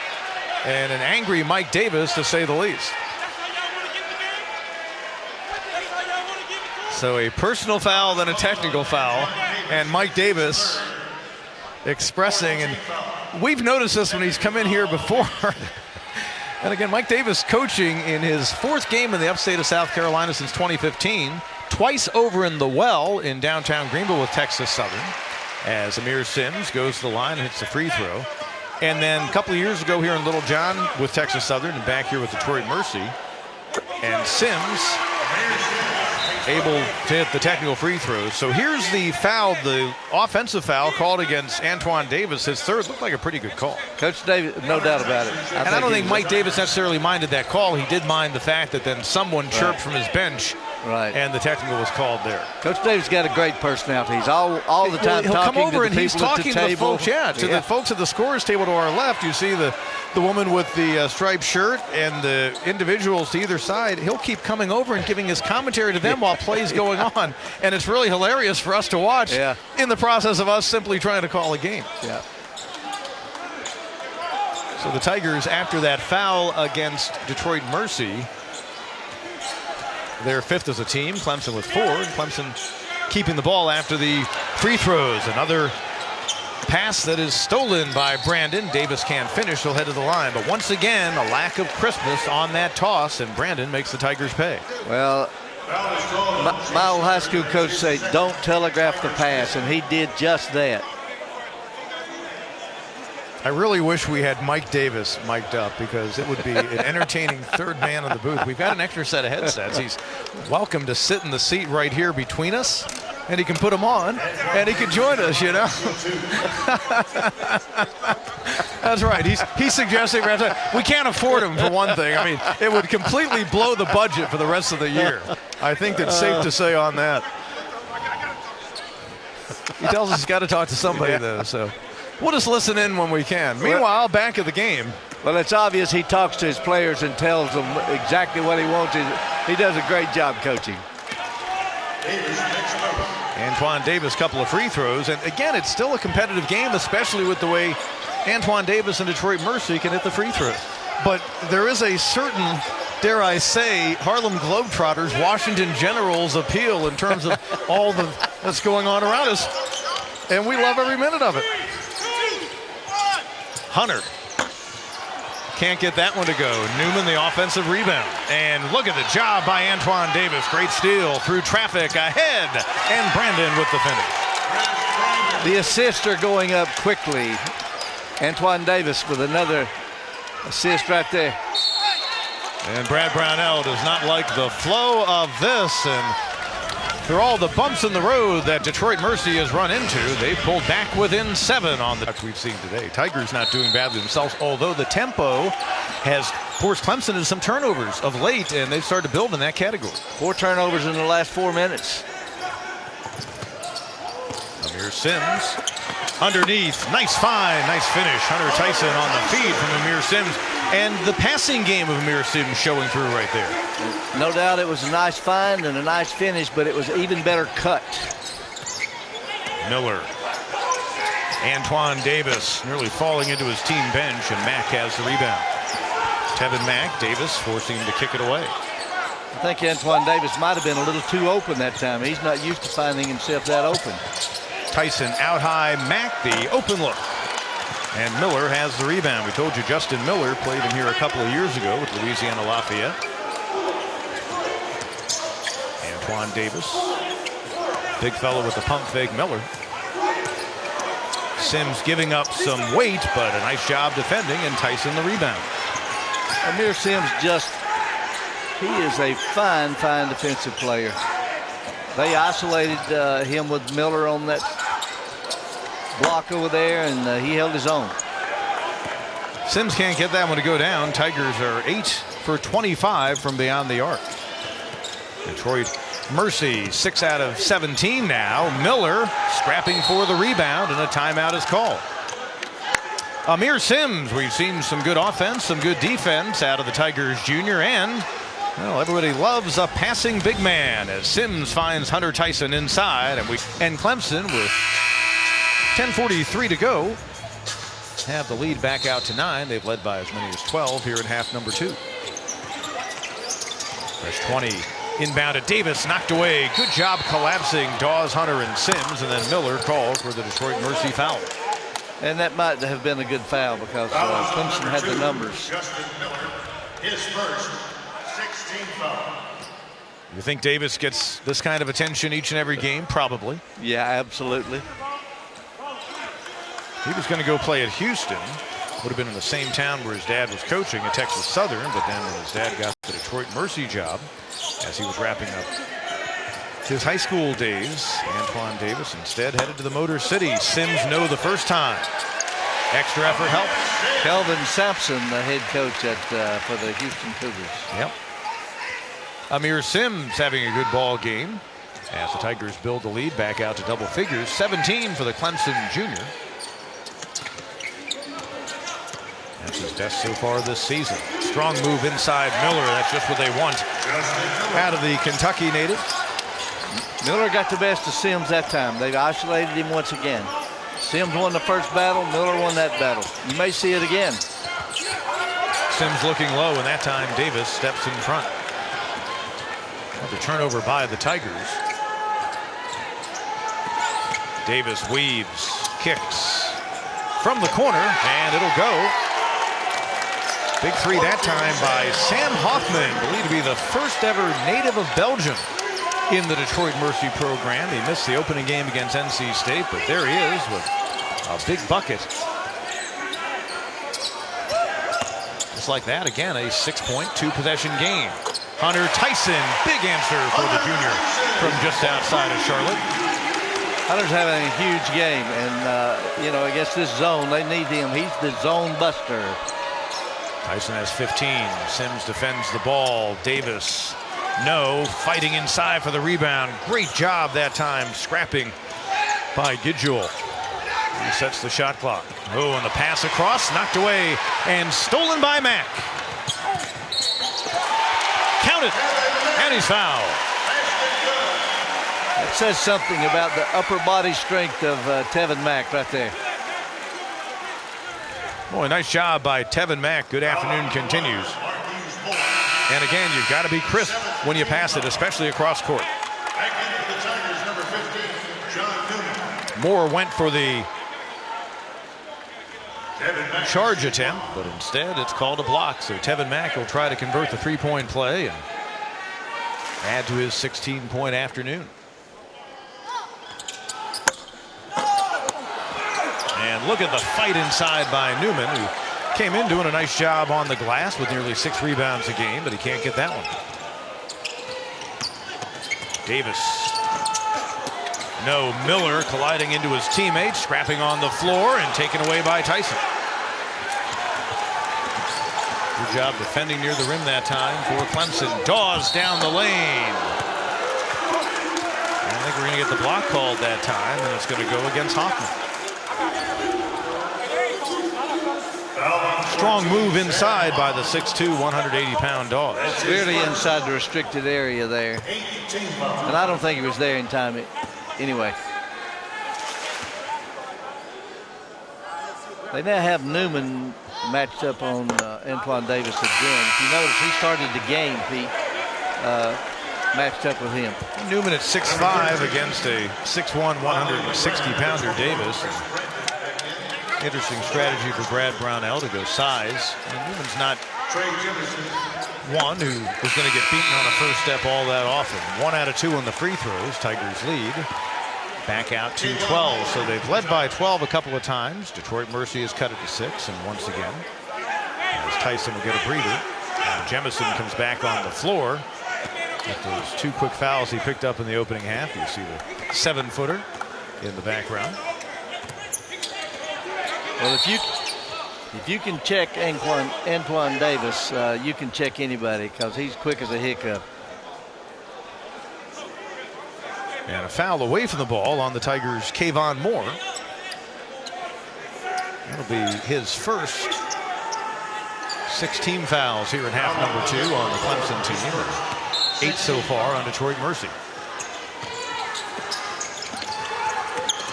and an angry Mike Davis, to say the least. So a personal foul, then a technical foul, and Mike Davis expressing, and we've noticed this when he's come in here before. And again, Mike Davis coaching in his 4th game in the upstate of South Carolina since 2015, twice over in the Well in downtown Greenville with Texas Southern, as Amir Sims goes to the line and hits the free throw. And then a couple of years ago here in Little John with Texas Southern, and back here with Detroit Mercy. And Sims able to hit the technical free throws. So here's the foul, the offensive foul called against Antoine Davis. His third looked like a pretty good call. Coach Davis, no doubt about it. I don't think Mike Davis necessarily minded that call. He did mind the fact that then someone chirped from his bench, and the technical was called there. Coach Davis got a great personality. He's all the time he'll talking come over to and the he's people talking at the to the table. folks, to the folks at the scorer's table to our left. You see the woman with the striped shirt and the individuals to either side. He'll keep coming over and giving his commentary to them while play's going on, and it's really hilarious for us to watch in the process of us simply trying to call a game. Yeah. So the Tigers, after that foul against Detroit Mercy, they're fifth as a team. Clemson with 4. Clemson keeping the ball after the free throws. Another pass that is stolen by Brandon. Davis can't finish. He'll head to the line. But once again, a lack of crispness on that toss, and Brandon makes the Tigers pay. Well, my old high school coach said, don't telegraph the pass, and he did just that. I really wish we had Mike Davis mic'd up, because it would be an entertaining third man in the booth. We've got an extra set of headsets. He's welcome to sit in the seat right here between us, and he can put them on, and he can join us, you know. That's right. He's suggesting we can't afford him, for one thing. I mean, it would completely blow the budget for the rest of the year. I think that's safe to say on that. He tells us he's got to talk to somebody, though, so we'll just listen in when we can. Meanwhile, back at the game. Well, it's obvious he talks to his players and tells them exactly what he wants. He does a great job coaching. Antoine Davis, couple of free throws. And again, it's still a competitive game, especially with the way Antoine Davis and Detroit Mercy can hit the free throws. But there is a certain, dare I say, Harlem Globetrotters, Washington Generals appeal in terms of all that's going on around us. And we love every minute of it. Hunter can't get that one to go. Newman, the offensive rebound. And look at the job by Antoine Davis. Great steal through traffic ahead. And Brandon with the finish. The assists are going up quickly. Antoine Davis with another assist right there. And Brad Brownell does not like the flow of this. And through all the bumps in the road that Detroit Mercy has run into, they pulled back within 7 on the we've seen today. Tigers not doing badly themselves, although the tempo has forced Clemson into some turnovers of late, and they've started to build in that category. 4 turnovers in the last 4 minutes. Amir Sims underneath. Nice find, nice finish. Hunter Tyson on the feed from Amir Sims. And the passing game of Amir Sims showing through right there. No doubt it was a nice find and a nice finish, but it was even better cut. Miller. Antoine Davis nearly falling into his team bench, and Mack has the rebound. Tevin Mack, Davis forcing him to kick it away. I think Antoine Davis might have been a little too open that time. He's not used to finding himself that open. Tyson out high, Mack the open look. And Miller has the rebound. We told you Justin Miller played in here a couple of years ago with Louisiana Lafayette. Antoine Davis. Big fellow with the pump fake, Miller. Sims giving up some weight, but a nice job defending, and Tyson the rebound. Amir Sims he is a fine defensive player. They isolated him with Miller on that block over there, and he held his own. Sims can't get that one to go down. Tigers are 8 for 25 from beyond the arc. Detroit Mercy 6 out of 17 now. Miller scrapping for the rebound, and a timeout is called. Amir Sims, we've seen some good offense, some good defense out of the Tigers junior, and well, everybody loves a passing big man as Sims finds Hunter Tyson inside, and Clemson with 10:43 to go have the lead back out to 9. They've led by as many as 12 here in half number 2. There's 20 inbound at Davis, knocked away. Good job collapsing Dawes, Hunter, and Sims, and then Miller called for the Detroit Mercy foul. And that might have been a good foul because Clemson had the numbers. Justin Miller, his first 16th foul. You think Davis gets this kind of attention each and every game? Probably. Yeah, absolutely. He was going to go play at Houston. Would have been in the same town where his dad was coaching at Texas Southern, but then when his dad got the Detroit Mercy job, as he was wrapping up his high school days. Antoine Davis instead headed to the Motor City. Sims no the first time. Extra effort helps. Kelvin Sampson, the head coach for the Houston Cougars. Yep. Amir Sims having a good ball game as the Tigers build the lead back out to double figures. 17 for the Clemson junior. That's his best so far this season. Strong move inside Miller. That's just what they want out of the Kentucky native. Miller got the best of Sims that time. They've isolated him once again. Sims won the first battle. Miller won that battle. You may see it again. Sims looking low, and that time Davis steps in front. The turnover by the Tigers. Davis weaves, kicks from the corner, and it'll go. Big three that time by Sam Hoffman, believed to be the first ever native of Belgium in the Detroit Mercy program. He missed the opening game against NC State, but there he is with a big bucket. Just like that, again, a 6-point, 2-possession game. Hunter Tyson, big answer for the junior from just outside of Charlotte. Hunter's having a huge game, and you know, against this zone, they need him. He's the zone buster. Tyson has 15. Sims defends the ball. Davis, no, fighting inside for the rebound. Great job that time, scrapping by Gidgel. He sets the shot clock. Oh, and the pass across, knocked away and stolen by Mack. Counted, and he's fouled. That says something about the upper body strength of Tevin Mack right there. Boy, nice job by Tevin Mack. Good afternoon continues. And again, you've got to be crisp when you pass it, especially across court. Moore went for the charge attempt, but instead it's called a block. So Tevin Mack will try to convert the three-point play and add to his 16-point afternoon. And look at the fight inside by Newman, who came in doing a nice job on the glass with nearly 6 rebounds a game, but he can't get that one. Davis. No, Miller colliding into his teammates, scrapping on the floor and taken away by Tyson. Good job defending near the rim that time for Clemson. Dawes down the lane. I think we're going to get the block called that time, and it's going to go against Hoffman. Strong move inside by the 6'2", 180-pound Dawes. Clearly inside the restricted area there. And I don't think he was there in time anyway. They now have Newman matched up on Antoine Davis again. If you notice, he started the game, Pete, matched up with him. Newman at 6'5" against a 6'1", 160-pounder Davis. Interesting strategy for Brad Brownell to go size. And Newman's not one who is going to get beaten on a first step all that often. 1 out of 2 on the free throws. Tigers lead. Back out to 12. So they've led by 12 a couple of times. Detroit Mercy has cut it to 6. And once again, as Tyson will get a breather. Jemison comes back on the floor. After those 2 quick fouls he picked up in the opening half, you see the 7-footer in the background. Well, if you can check Antoine Davis, you can check anybody because he's quick as a hiccup. And a foul away from the ball on the Tigers' Kayvon Moore. That'll be his first 16 fouls here in half number 2 on the Clemson team. 8 so far on Detroit Mercy.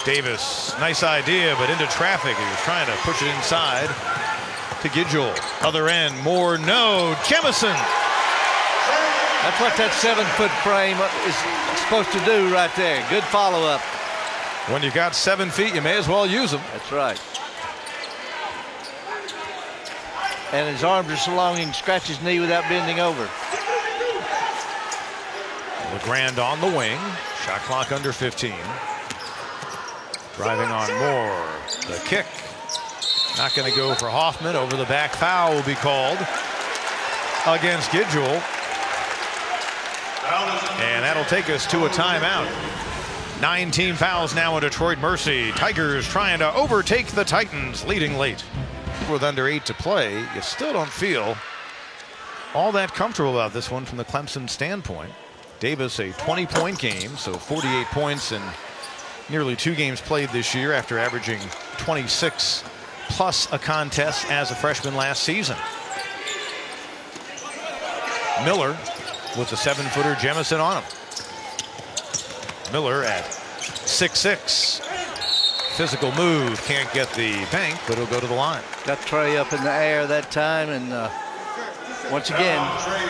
Davis, nice idea, but into traffic. He was trying to push it inside to Gidgel. Other end, Moore, no. Jemison. That's what that 7-foot frame is supposed to do right there. Good follow-up. When you got 7 feet, you may as well use them. That's right. And his arms are so long he can scratch his knee without bending over. LeGrand on the wing. Shot clock under 15. Driving on Moore. The kick. Not going to go for Hoffman. Over the back foul will be called against Gidgel. And that'll take us to a timeout. 9 fouls now in Detroit Mercy. Tigers trying to overtake the Titans, leading late. With under 8 to play, you still don't feel all that comfortable about this one from the Clemson standpoint. Davis, a 20-point game, so 48 points in nearly 2 games played this year after averaging 26 plus a contest as a freshman last season. Miller with the 7-footer Jemison on him. Miller at 6'6". Physical move, can't get the bank, but he'll go to the line. Got Trey up in the air that time, and once again,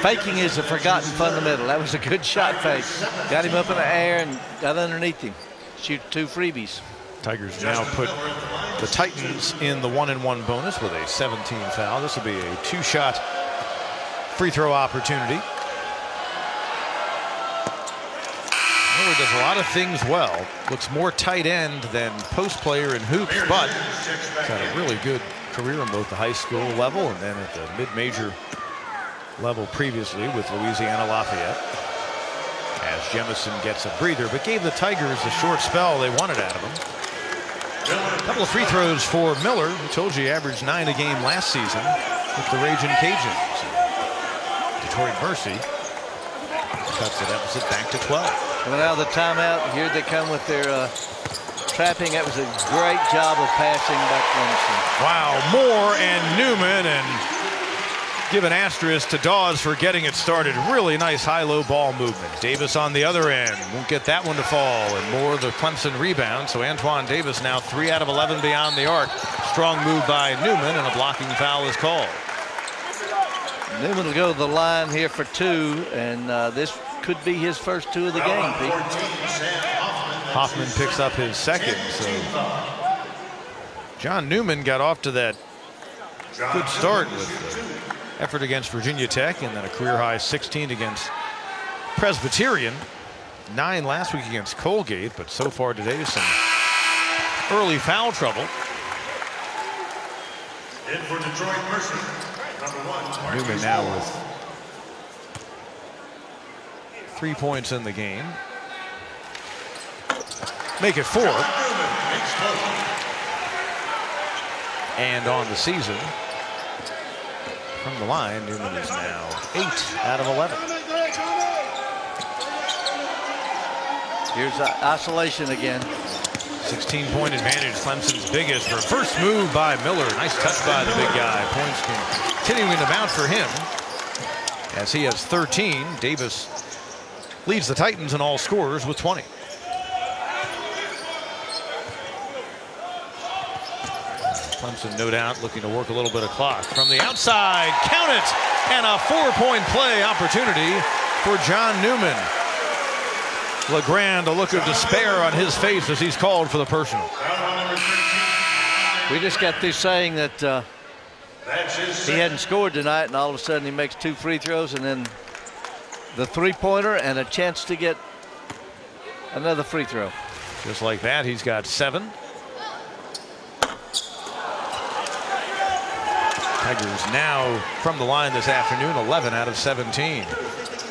faking is a forgotten fundamental. That was a good shot fake. Got him up in the air and got underneath him. Shoot 2 freebies. Tigers now put the Titans in the 1-and-1 bonus with a 17 foul. This will be a 2-shot free throw opportunity. Miller does a lot of things well. Looks more tight end than post player in hoops, but he's had a really good career on both the high school level and then at the mid-major level previously with Louisiana Lafayette. As Jemison gets a breather, but gave the Tigers the short spell they wanted out of him. A couple of free throws for Miller. I told you he averaged 9 a game last season with the Ragin' Cajuns. Detroit Mercy cuts the deficit back to 12. Coming out of the timeout, here they come with their trapping. That was a great job of passing by Clemson. Wow, Moore and Newman, and give an asterisk to Dawes for getting it started. Really nice high-low ball movement. Davis on the other end, won't get that one to fall, and Moore the Clemson rebound. So Antoine Davis now 3 out of 11 beyond the arc. Strong move by Newman, and a blocking foul is called. Newman will go to the line here for 2, and this could be his first 2 of the game, Pete. Hoffman picks up his second. So John Newman got off to that good start with the effort against Virginia Tech and then a career-high 16 against Presbyterian. 9 last week against Colgate, but so far today some early foul trouble. In for Detroit Mercy, number 1. Newman now with 3 points in the game. Make it 4. And on the season, from the line, Newman is now 8 out of 11. Here's isolation again. 16-point advantage, Clemson's biggest. For first move by Miller. Nice touch by the big guy. Points continuing to mount for him as he has 13. Davis leads the Titans in all scorers with 20. Clemson, no doubt, looking to work a little bit of clock. From the outside, count it! And a 4-point play opportunity for John Newman. LeGrand, a look of despair on his face as he's called for the personal. We just got through saying that he hadn't scored tonight, and all of a sudden he makes 2 free throws, and then the 3-pointer and a chance to get another free throw. Just like that, he's got 7. Tigers now from the line this afternoon, 11 out of 17.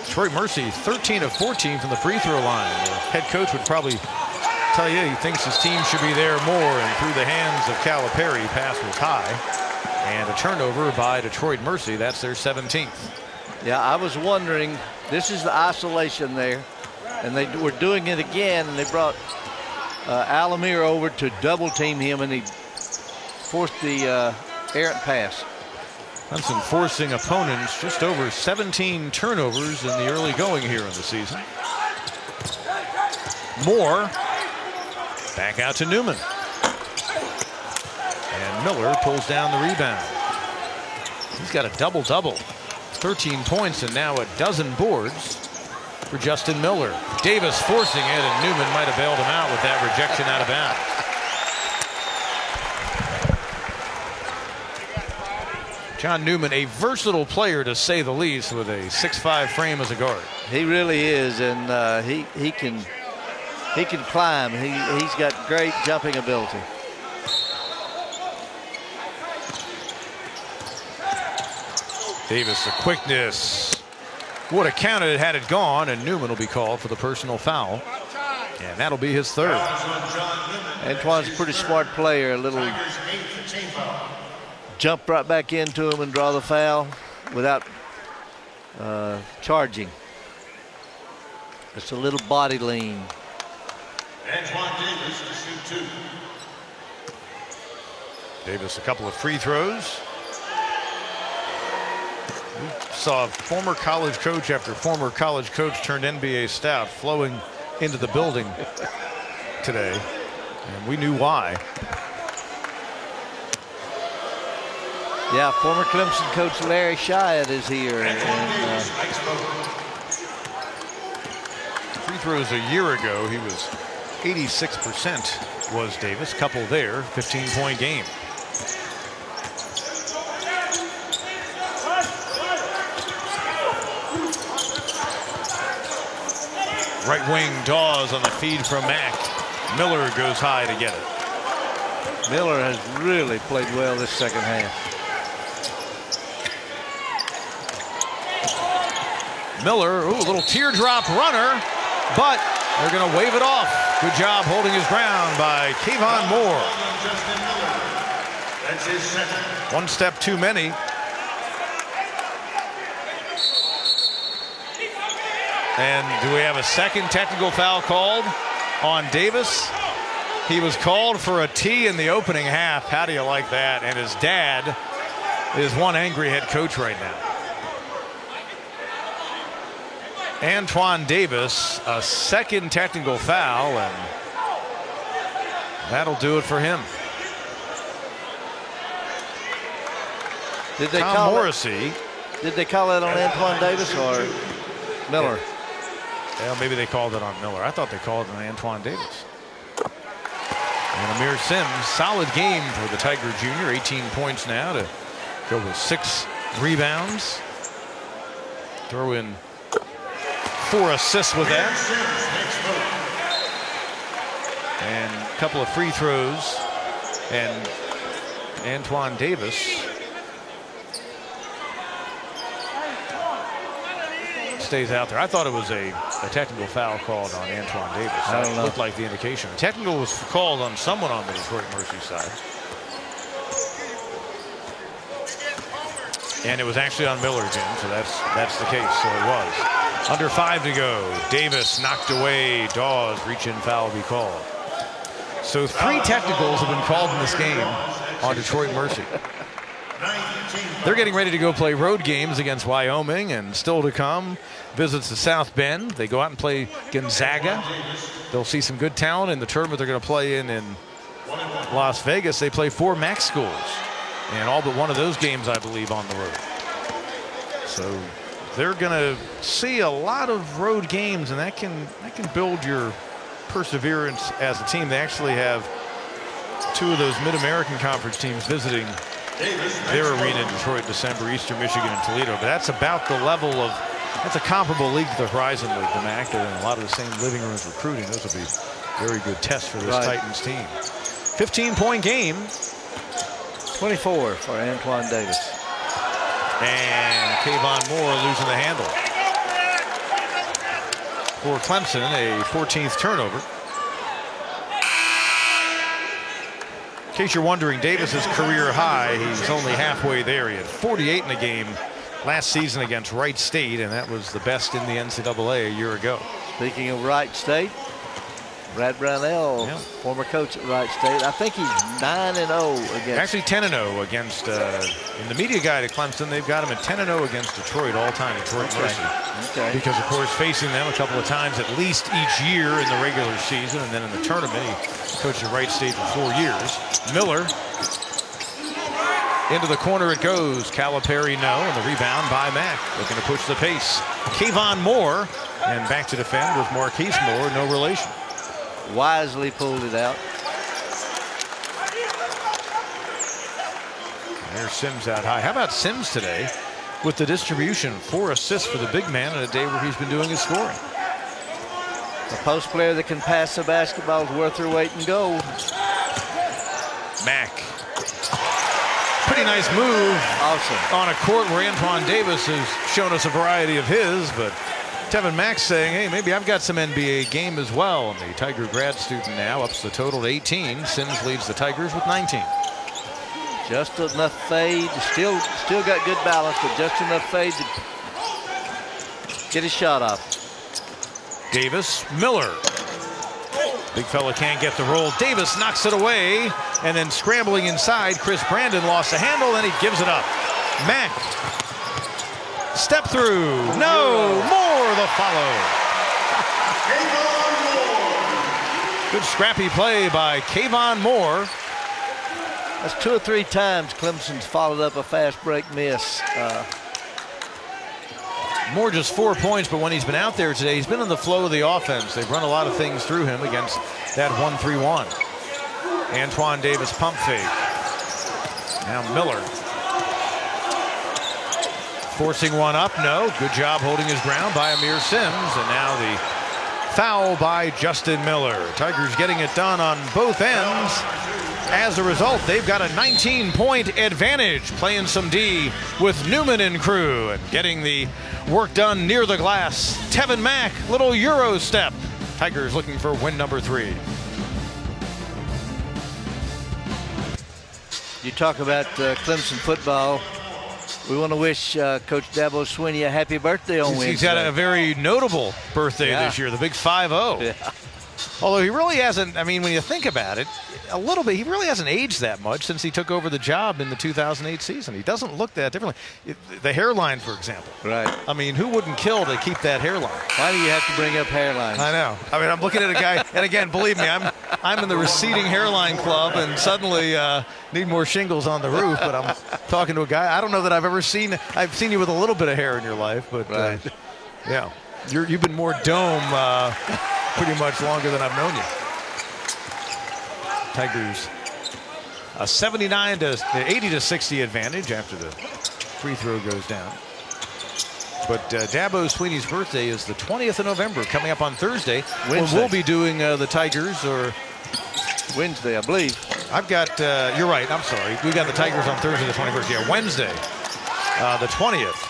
Detroit Mercy 13 of 14 from the free throw line. The head coach would probably tell you he thinks his team should be there more, and through the hands of Calipari, pass was high. And a turnover by Detroit Mercy. That's their 17th. Yeah, I was wondering, this is the isolation there, and they were doing it again, and they brought Alamir over to double team him, and he forced the errant pass. Clemson forcing opponents just over 17 turnovers in the early going here in the season. Moore back out to Newman. And Miller pulls down the rebound. He's got a double-double. 13 points and now a dozen boards for Justin Miller. Davis forcing it, and Newman might have bailed him out with that rejection out of bounds. John Newman, a versatile player to say the least, with a 6'5" frame as a guard. He really is, and he can climb. He's got great jumping ability. Davis, the quickness, would have counted had it gone, and Newman will be called for the personal foul. And that'll be his third. Antoine's a pretty smart player. A little jump right back into him and draw the foul without charging. It's a little body lean. Antoine Davis to shoot 2. Davis a couple of free throws. We saw former college coach after former college coach turned NBA staff flowing into the building today, and we knew why. Yeah, former Clemson coach Larry Shyatt is here. And, free throws a year ago, he was 86% was Davis. Couple there, 15-point game. Right wing Dawes on the feed from Mack. Miller goes high to get it. Miller has really played well this second half. Miller, ooh, a little teardrop runner, but they're going to wave it off. Good job holding his ground by Kayvon Moore. That's his second. One step too many. And do we have a second technical foul called on Davis? He was called for a T in the opening half. How do you like that? And his dad is one angry head coach right now. Antoine Davis, a second technical foul, and that'll do it for him. Did they Tom call Morrissey. Did they call that on Antoine Davis or Miller? Well, maybe they called it on Miller. I thought they called it on Antoine Davis. And Amir Sims, solid game for the Tiger Jr. 18 points now to go with 6 rebounds. Throw in 4 assists with that. And a couple of free throws. And Antoine Davis stays out there. I thought it was a technical foul called on Antoine Davis. I don't know. Looked like the indication. A technical was called on someone on the Detroit Mercy side. And it was actually on Miller, Jim, so that's the case. So it was. Under 5 to go. Davis knocked away. Dawes, reach-in foul will be called. So 3 technicals have been called in this game on Detroit Mercy. They're getting ready to go play road games against Wyoming, and still to come, visits to South Bend. They go out and play Gonzaga. They'll see some good talent in the tournament they're going to play in Las Vegas. They play 4 MAC schools, and all but one of those games, I believe, on the road. So they're going to see a lot of road games, and that can build your perseverance as a team. They actually have 2 of those Mid-American Conference teams visiting their arena in Detroit, December, Eastern Michigan, and Toledo. But that's about the level of, that's a comparable league to the Horizon League, the MAC. They're in a lot of the same living rooms recruiting. Those will be very good tests for this Titans team. 15-point game. 24 for Antoine Davis. And Kayvon Moore losing the handle. For Clemson, a 14th turnover. In case you're wondering, Davis's career high, he's only halfway there. He had 48 in the game last season against Wright State, and that was the best in the NCAA a year ago. Speaking of Wright State, Brad Brownell, former coach at Wright State. I think he's 9-0 against. Actually 10-0 against, in the media guide at Clemson, they've got him at 10-0 against Detroit all-time, Detroit Mercy. Okay. Because, of course, facing them a couple of times at least each year in the regular season, and then in the tournament, he coached at Wright State for 4 years. Miller, into the corner it goes. Calipari, no, and the rebound by Mack. Looking to push the pace. Kayvon Moore, and back to defend with Marquise Moore, no relation. Wisely pulled it out. There's Sims out high. How about Sims today with the distribution? 4 assists for the big man on a day where he's been doing his scoring. A post player that can pass the basketball is worth their weight in gold. Mack. Pretty pretty nice move. Awesome. On a court where Antoine Davis has shown us a variety of his, but Tevin Mack's saying, hey, maybe I've got some NBA game as well. And the Tiger grad student now ups the total to 18. Sims leads the Tigers with 19. Just enough fade. Still got good balance, but just enough fade to get his shot off. Davis, Miller. Big fella can't get the roll. Davis knocks it away, and then scrambling inside, Chris Brandon lost the handle, and he gives it up. Mack. Step through. No, Moore the follow. Good scrappy play by Kayvon Moore. That's 2 or 3 times Clemson's followed up a fast break miss. Moore just 4 points, but when he's been out there today, he's been in the flow of the offense. They've run a lot of things through him against that 1-3-1. Antoine Davis pump fake. Now Miller. Forcing one up, no. Good job holding his ground by Amir Sims, and now the foul by Justin Miller. Tigers getting it done on both ends. As a result, they've got a 19-point advantage, playing some D with Newman and crew, and getting the work done near the glass. Tevin Mack, little Euro step. Tigers looking for win number 3. You talk about Clemson football. We want to wish Coach Dabo Swinney a happy birthday on Wednesday. He's got a very notable birthday this year, the big 5-0. Yeah. Although he really hasn't, I mean, when you think about it, a little bit, he really hasn't aged that much since he took over the job in the 2008 season. He doesn't look that differently. The hairline, for example. Right. I mean, who wouldn't kill to keep that hairline? Why do you have to bring up hairlines? I know. I mean, I'm looking at a guy, and again, believe me, I'm in the receding hairline club, and suddenly need more shingles on the roof. But I'm talking to a guy. I don't know that I've seen you with a little bit of hair in your life, but right. Yeah, you've been more dome pretty much longer than I've known you. Tigers a 80-60 advantage after the free throw goes down. But Dabo Swinney's birthday is the 20th of November, coming up on Thursday. When we'll be doing the Tigers, or Wednesday, I believe. I've got, you're right, I'm sorry. We got the Tigers on Thursday the 21st. Yeah, Wednesday, the 20th.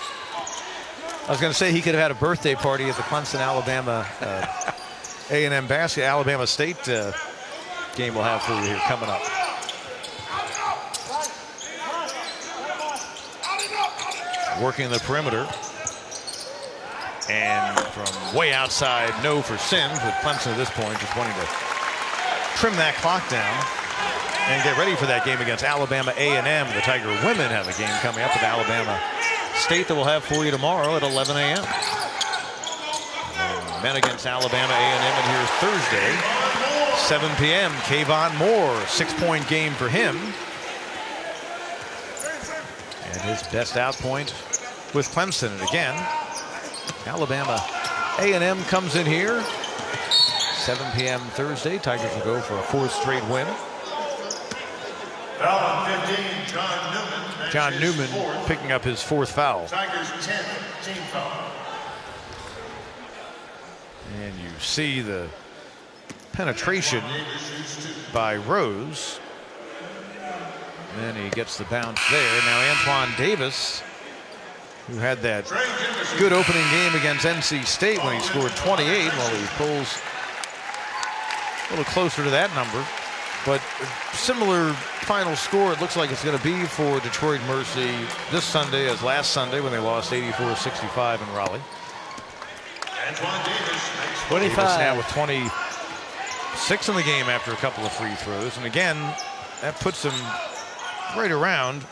I was going to say he could have had a birthday party at the Clemson, Alabama, A&M basketball, Alabama State game we'll have for you here coming up. Working the perimeter. And from way outside, no for Sims, with Clemson at this point just wanting to trim that clock down and get ready for that game against Alabama A&M. The Tiger women have a game coming up with Alabama State that we'll have for you tomorrow at 11 a.m. Men against Alabama A&M, and here's Thursday, 7 p.m. Kayvon Moore, 6-point game for him. And his best out point with Clemson. And again, Alabama A&M comes in here. 7 p.m. Thursday. Tigers will go for a 4th straight win. Foul 15, John Newman. John Newman picking up his 4th foul. Tigers 10th team foul. And you see the penetration by Rose. And then he gets the bounce there. Now Antoine Davis, who had that good opening game against NC State when he scored 28, well, he pulls a little closer to that number. But similar final score, it looks like it's going to be for Detroit Mercy this Sunday as last Sunday when they lost 84-65 in Raleigh. Antoine Davis makes 25. Davis now with 26 in the game after a couple of free throws. And again, that puts him right around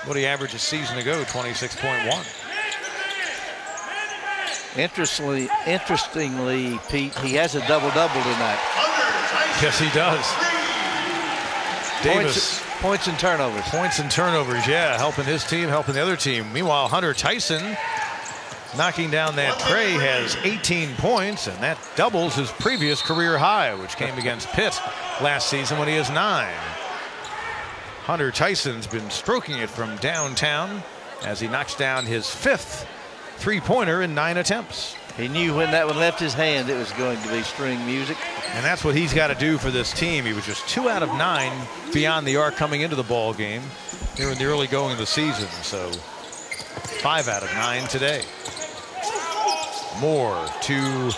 what he averaged a season ago, 26.1. Interestingly, Pete, he has a double-double tonight. Yes, he does. Davis. Points and turnovers. Points and turnovers, yeah, helping his team, helping the other team. Meanwhile, Hunter Tyson, knocking down that tray, has 18 points, and that doubles his previous career high, which came against Pitt last season when he has 9. Hunter Tyson's been stroking it from downtown as he knocks down his 5th three-pointer in 9 attempts. He knew when that one left his hand it was going to be string music. And that's what he's got to do for this team. He was just 2 out of 9 beyond the arc coming into the ball game. here in the early going of the season. So 5 out of 9 today. Moore to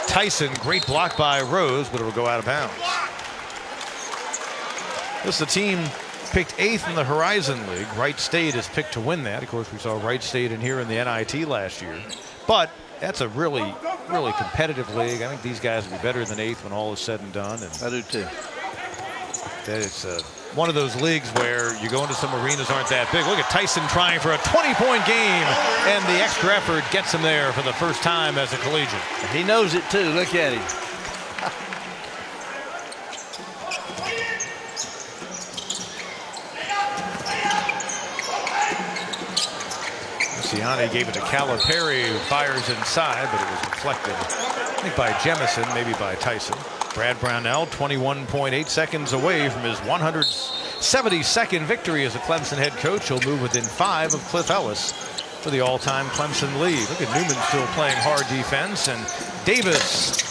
Tyson. Great block by Rose, but it will go out of bounds. This is the team picked 8th in the Horizon League. Wright State is picked to win that. Of course, we saw Wright State in here in the NIT last year. But that's a really competitive league. I think these guys will be better than 8th when all is said and done. And I do too. that it's one of those leagues where you go into some arenas aren't that big. Look at Tyson trying for a 20-point game, and the extra effort gets him there for the first time as a collegiate. He knows it too. Look at him. Siani gave it to Calipari, who fires inside, but it was deflected, I think, by Jemison, maybe by Tyson. Brad Brownell, 21.8 seconds away from his 172nd victory as a Clemson head coach. He'll move within 5 of Cliff Ellis for the all-time Clemson lead. Look at Newman still playing hard defense, and Davis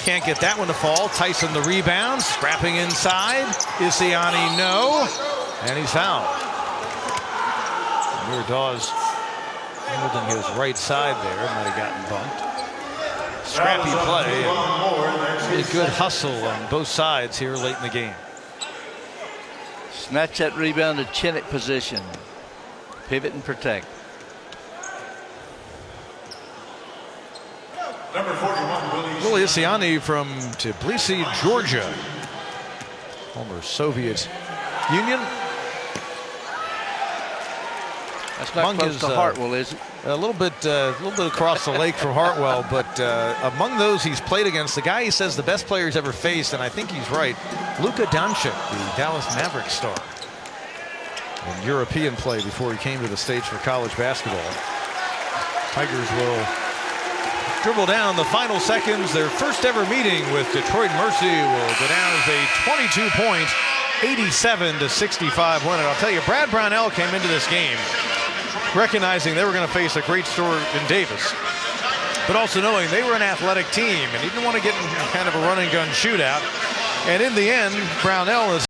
can't get that one to fall. Tyson the rebound, scrapping inside. Isiani, no, and he's fouled. Amir Dawes holding his right side there, might have gotten bumped. Scrappy play, and a good hustle on both sides here late in the game. Snatch that rebound to Chinnick position. Pivot and protect. Number 41, Willie Isiani from Tbilisi, Georgia. Former Soviet Union. That's not close to Hartwell, is it? A little bit across the lake from Hartwell, but among those he's played against, the guy he says the best player he's ever faced, and I think he's right, Luka Doncic, the Dallas Mavericks star, in European play before he came to the States for college basketball. Tigers will dribble down the final seconds. Their first ever meeting with Detroit Mercy will go down as a 22-point, 87-65 win. And I'll tell you, Brad Brownell came into this game recognizing they were going to face a great star in Davis, but also knowing they were an athletic team, and he didn't want to get in kind of a run and gun shootout. And in the end, Brownell is